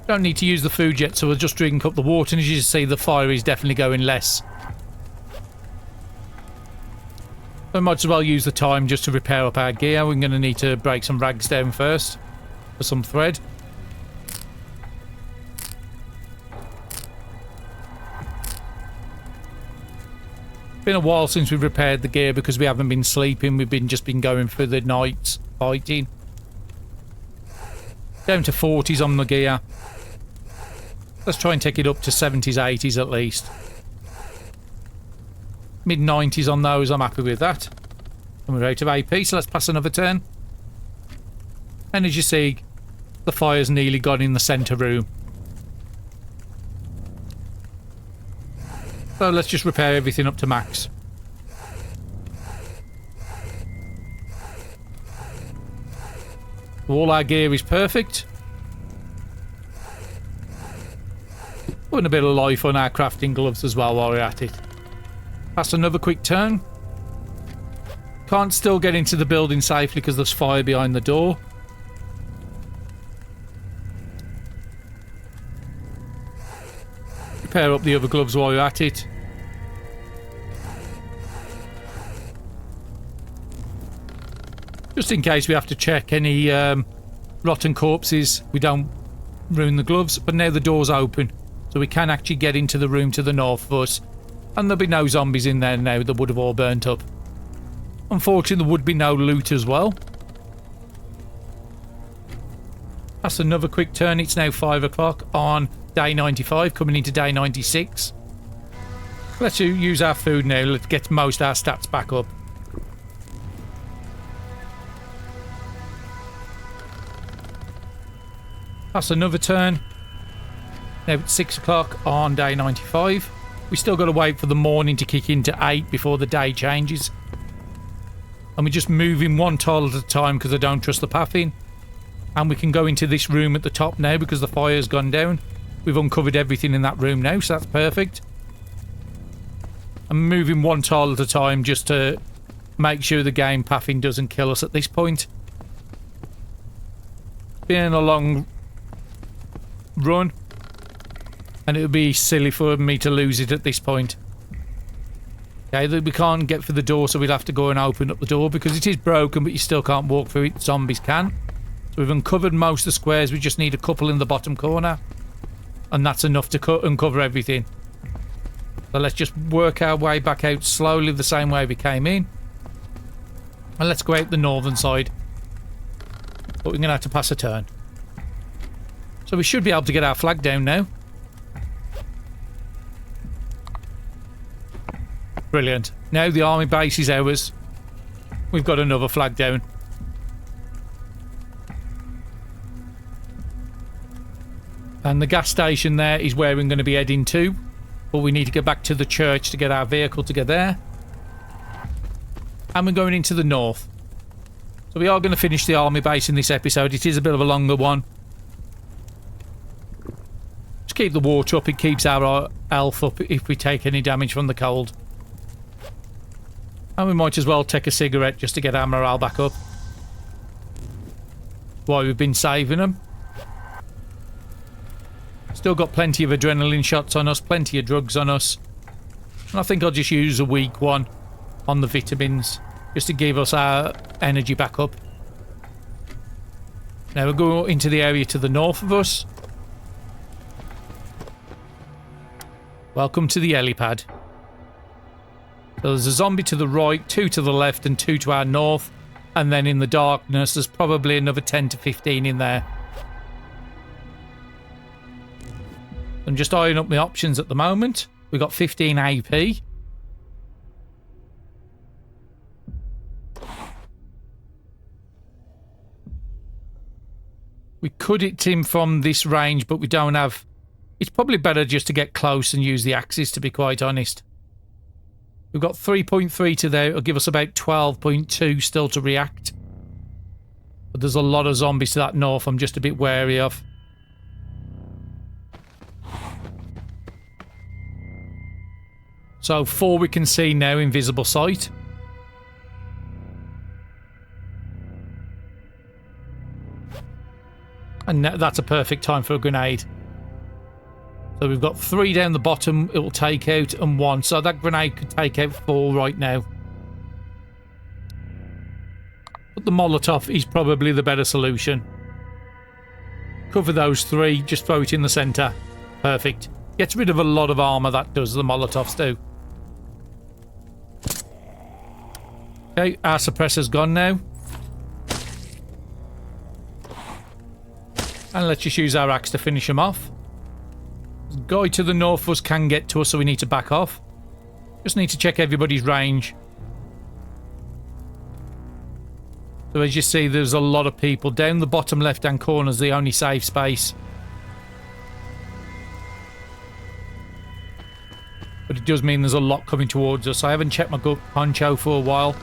Don't need to use the food yet, so we'll just drink up the water. And as you see, the fire is definitely going less. We might as well use the time just to repair up our gear. We're going to need to break some rags down first for some thread. Been a while since we've repaired the gear because we haven't been sleeping. We've just been going through the nights fighting. Down to 40s on the gear. Let's try and take it up to 70s, 80s at least. Mid 90s on those, I'm happy with that. And we're out of AP, so let's pass another turn. And as you see, the fire's nearly gone in the centre room. So let's just repair everything up to max. All our gear is perfect. Putting a bit of life on our crafting gloves as well while we're at it. Pass another quick turn. Can't still get into the building safely because there's fire behind the door. Repair up the other gloves while you're at it. Just in case we have to check any rotten corpses, we don't ruin the gloves. But now the door's open, so we can actually get into the room to the north of us. And there'll be no zombies in there now that would have all burnt up. Unfortunately, there would be no loot as well. That's another quick turn. It's now 5 o'clock on day 95, coming into day 96. Let's use our food now. Let's get most of our stats back up. That's another turn. Now it's 6 o'clock on day 95. We still got to wait for the morning to kick into 8 before the day changes. And we're just moving one tile at a time because I don't trust the pathing. And we can go into this room at the top now because the fire's gone down. We've uncovered everything in that room now, so that's perfect. I'm moving one tile at a time just to make sure the game pathing doesn't kill us at this point. been a long run, and it would be silly for me to lose it at this point. Okay, we can't get through the door, so we'll have to go and open up the door because it is broken, but you still can't walk through it. Zombies can. So we've uncovered most of the squares. We just need a couple in the bottom corner, and that's enough to uncover everything. So let's just work our way back out slowly the same way we came in, and let's go out the northern side, but we're gonna have to pass a turn. So we should be able to get our flag down now. Brilliant. Now the army base is ours. We've got another flag down. And the gas station there is where we're going to be heading to. But we need to get back to the church to get our vehicle to get there. And we're going into the north. So we are going to finish the army base in this episode. It is a bit of a longer one. Just keep the water up. It keeps our health up if we take any damage from the cold. And we might as well take a cigarette just to get our morale back up. While we've been saving them. Still got plenty of adrenaline shots on us, plenty of drugs on us. And I think I'll just use a weak one on the vitamins, just to give us our energy back up. Now we'll go into the area to the north of us. Welcome to the helipad. So there's a zombie to the right, 2 to the left, and 2 to our north. And then in the darkness, there's probably another 10 to 15 in there. I'm just eyeing up my options at the moment. We've got 15 AP. We could hit him from this range, but we don't have... It's probably better just to get close and use the axes, to be quite honest. We've got 3.3 to there. It'll give us about 12.2 still to react. But there's a lot of zombies to that north I'm just a bit wary of. So 4 we can see now, invisible sight. And that's a perfect time for a grenade. So we've got 3 down the bottom it will take out, and 1. So that grenade could take out 4 right now. But the Molotov is probably the better solution. Cover those 3, just throw it in the centre. Perfect. Gets rid of a lot of armour, that does, the Molotovs do. Okay, our suppressor's gone now. And let's just use our axe to finish them off. The guy to the north of us can get to us, so we need to back off. Just need to check everybody's range. So as you see, there's a lot of people. Down the bottom left-hand corner is the only safe space. But it does mean there's a lot coming towards us. I haven't checked my gut poncho for a while.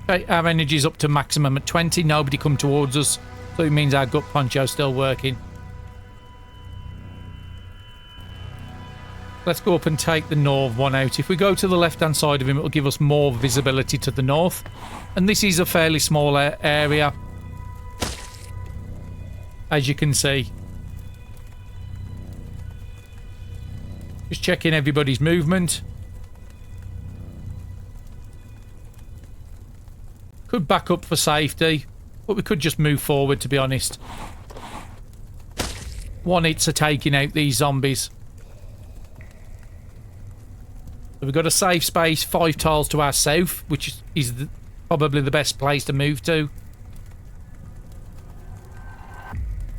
Okay, our energy's up to maximum at 20. Nobody come towards us. So it means our gut poncho's still working. Let's go up and take the north one out. If we go to the left-hand side of him, it'll give us more visibility to the north. And this is a fairly small area, as you can see. Just checking everybody's movement. Could back up for safety, but we could just move forward, to be honest. 1 hits are taking out these zombies. So we've got a safe space 5 tiles to our south, which is probably the best place to move to.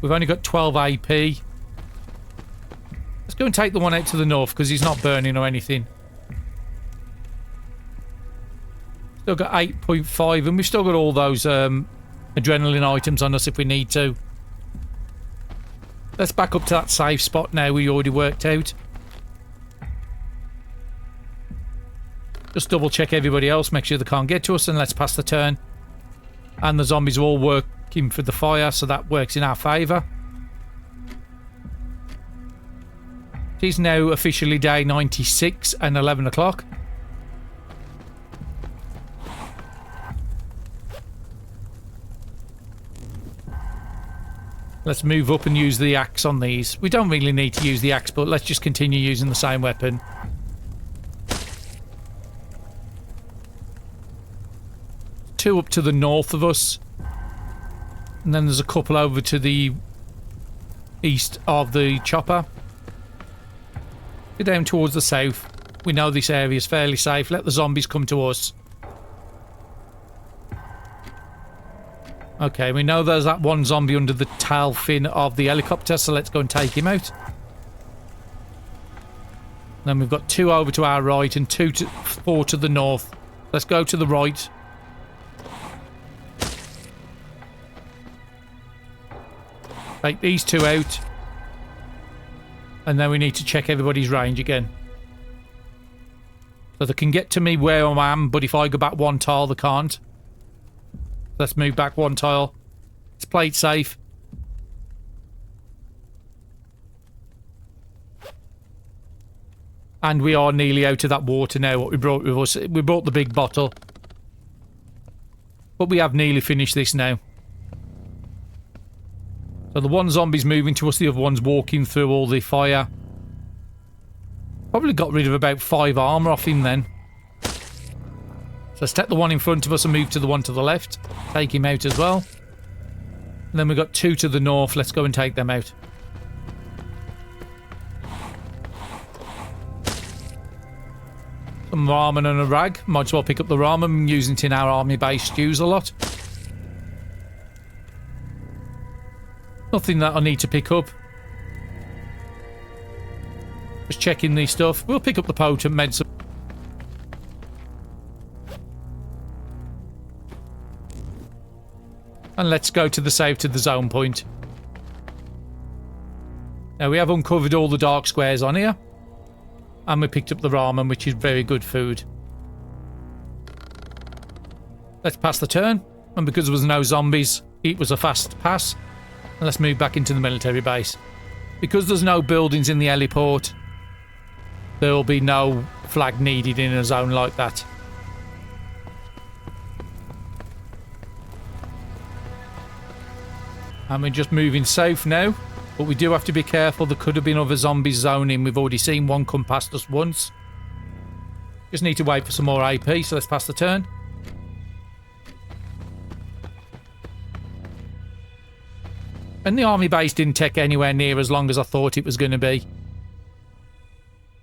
We've only got 12 AP. Let's go and take the one out to the north because he's not burning or anything. Still got 8.5, and we've still got all those adrenaline items on us if we need to. Let's back up to that safe spot now we already worked out. Just double check everybody else, make sure they can't get to us, and let's pass the turn. And the zombies are all working for the fire, so that works in our favour. It is now officially day 96 and 11 o'clock. Let's move up and use the axe on these. We don't really need to use the axe, but let's just continue using the same weapon. Two up to the north of us. And then there's a couple over to the east of the chopper. Go down towards the south. We know this area is fairly safe. Let the zombies come to us. Okay, we know there's that one zombie under the tail fin of the helicopter, so let's go and take him out. Then we've got two over to our right and four to the north. Let's go to the right. Take these two out. And then we need to check everybody's range again. So they can get to me where I am, but if I go back one tile, they can't. Let's move back one tile. Let's play it safe. And we are nearly out of that water now, what we brought with us. We brought the big bottle. But we have nearly finished this now. So the one zombie's moving to us, the other one's walking through all the fire. Probably got rid of about 5 armour off him then. So let's take the one in front of us and move to the one to the left. Take him out as well. And then we've got 2 to the north. Let's go and take them out. Some ramen and a rag. Might as well pick up the ramen. I'm using it in our army-based stews a lot. Nothing that I need to pick up. Just checking these stuff. We'll pick up the potent meds. And let's go to the save to the zone point. Now we have uncovered all the dark squares on here. And we picked up the ramen, which is very good food. Let's pass the turn. And because there was no zombies, it was a fast pass. And let's move back into the military base. Because there's no buildings in the heliport, there will be no flag needed in a zone like that. And we're just moving south now. But we do have to be careful. There could have been other zombies zoning. We've already seen one come past us once. Just need to wait for some more AP. So let's pass the turn. And the army base didn't take anywhere near as long as I thought it was going to be.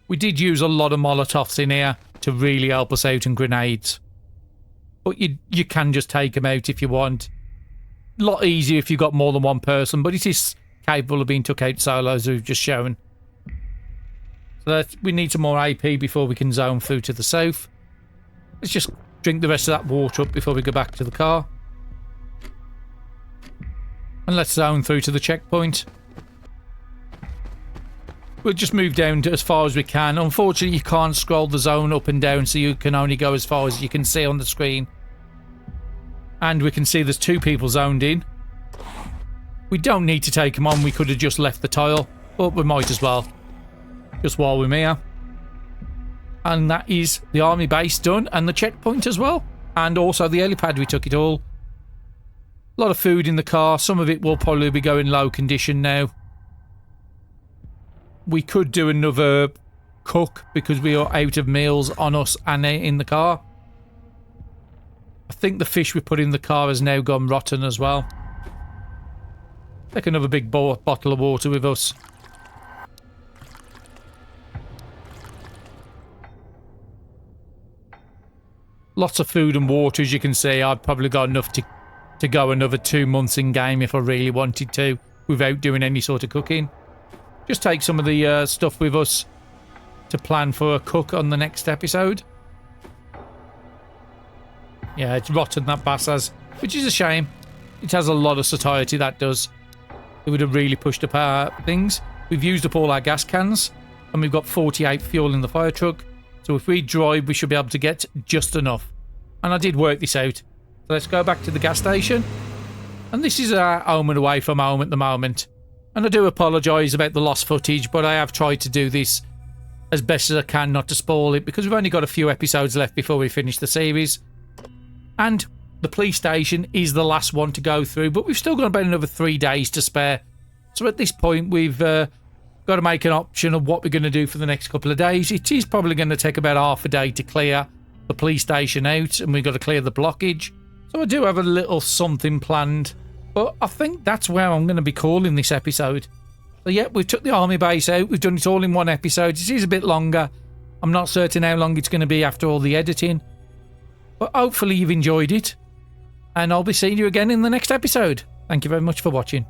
We did use a lot of Molotovs in here to really help us out, and grenades. But you can just take them out if you want. A lot easier if you've got more than one person, but it is capable of being took out solo, as we've just shown. So we need some more AP before we can zone through to the south. Let's just drink the rest of that water up before we go back to the car. And let's zone through to the checkpoint. We'll just move down to as far as we can. Unfortunately, you can't scroll the zone up and down, so you can only go as far as you can see on the screen. And we can see there's 2 people zoned in. We don't need to take them on. We could have just left the tile, but we might as well. Just while we're here. And that is the army base done, and the checkpoint as well. And also the helipad, we took it all. A lot of food in the car. Some of it will probably be going low condition now. We could do another cook because we are out of meals on us and in the car. I think the fish we put in the car has now gone rotten as well. Take another big bottle of water with us. Lots of food and water, as you can see. I've probably got enough to go another 2 months in game if I really wanted to, without doing any sort of cooking. Just take some of the stuff with us to plan for a cook on the next episode. Yeah, it's rotten, that bass has, which is a shame. It has a lot of satiety, that does. It would have really pushed apart things. We've used up all our gas cans, and we've got 48 fuel in the fire truck. So if we drive, we should be able to get just enough. And I did work this out. So let's go back to the gas station. And this is our home and away from home at the moment. And I do apologise about the lost footage, but I have tried to do this as best as I can not to spoil it, because we've only got a few episodes left before we finish the series. And the police station is the last one to go through, but we've still got about another 3 days to spare So at this point, we've got to make an option of what we're going to do for the next couple of days. It is probably going to take about half a day to clear the police station out, and we've got to clear the blockage. So I do have a little something planned, but I think that's where I'm going to be calling this episode. So yeah, we've took the army base out. We've done it all in one episode. It is a bit longer. I'm not certain how long it's going to be after all the editing, but hopefully you've enjoyed it, and I'll be seeing you again in the next episode. Thank you very much for watching.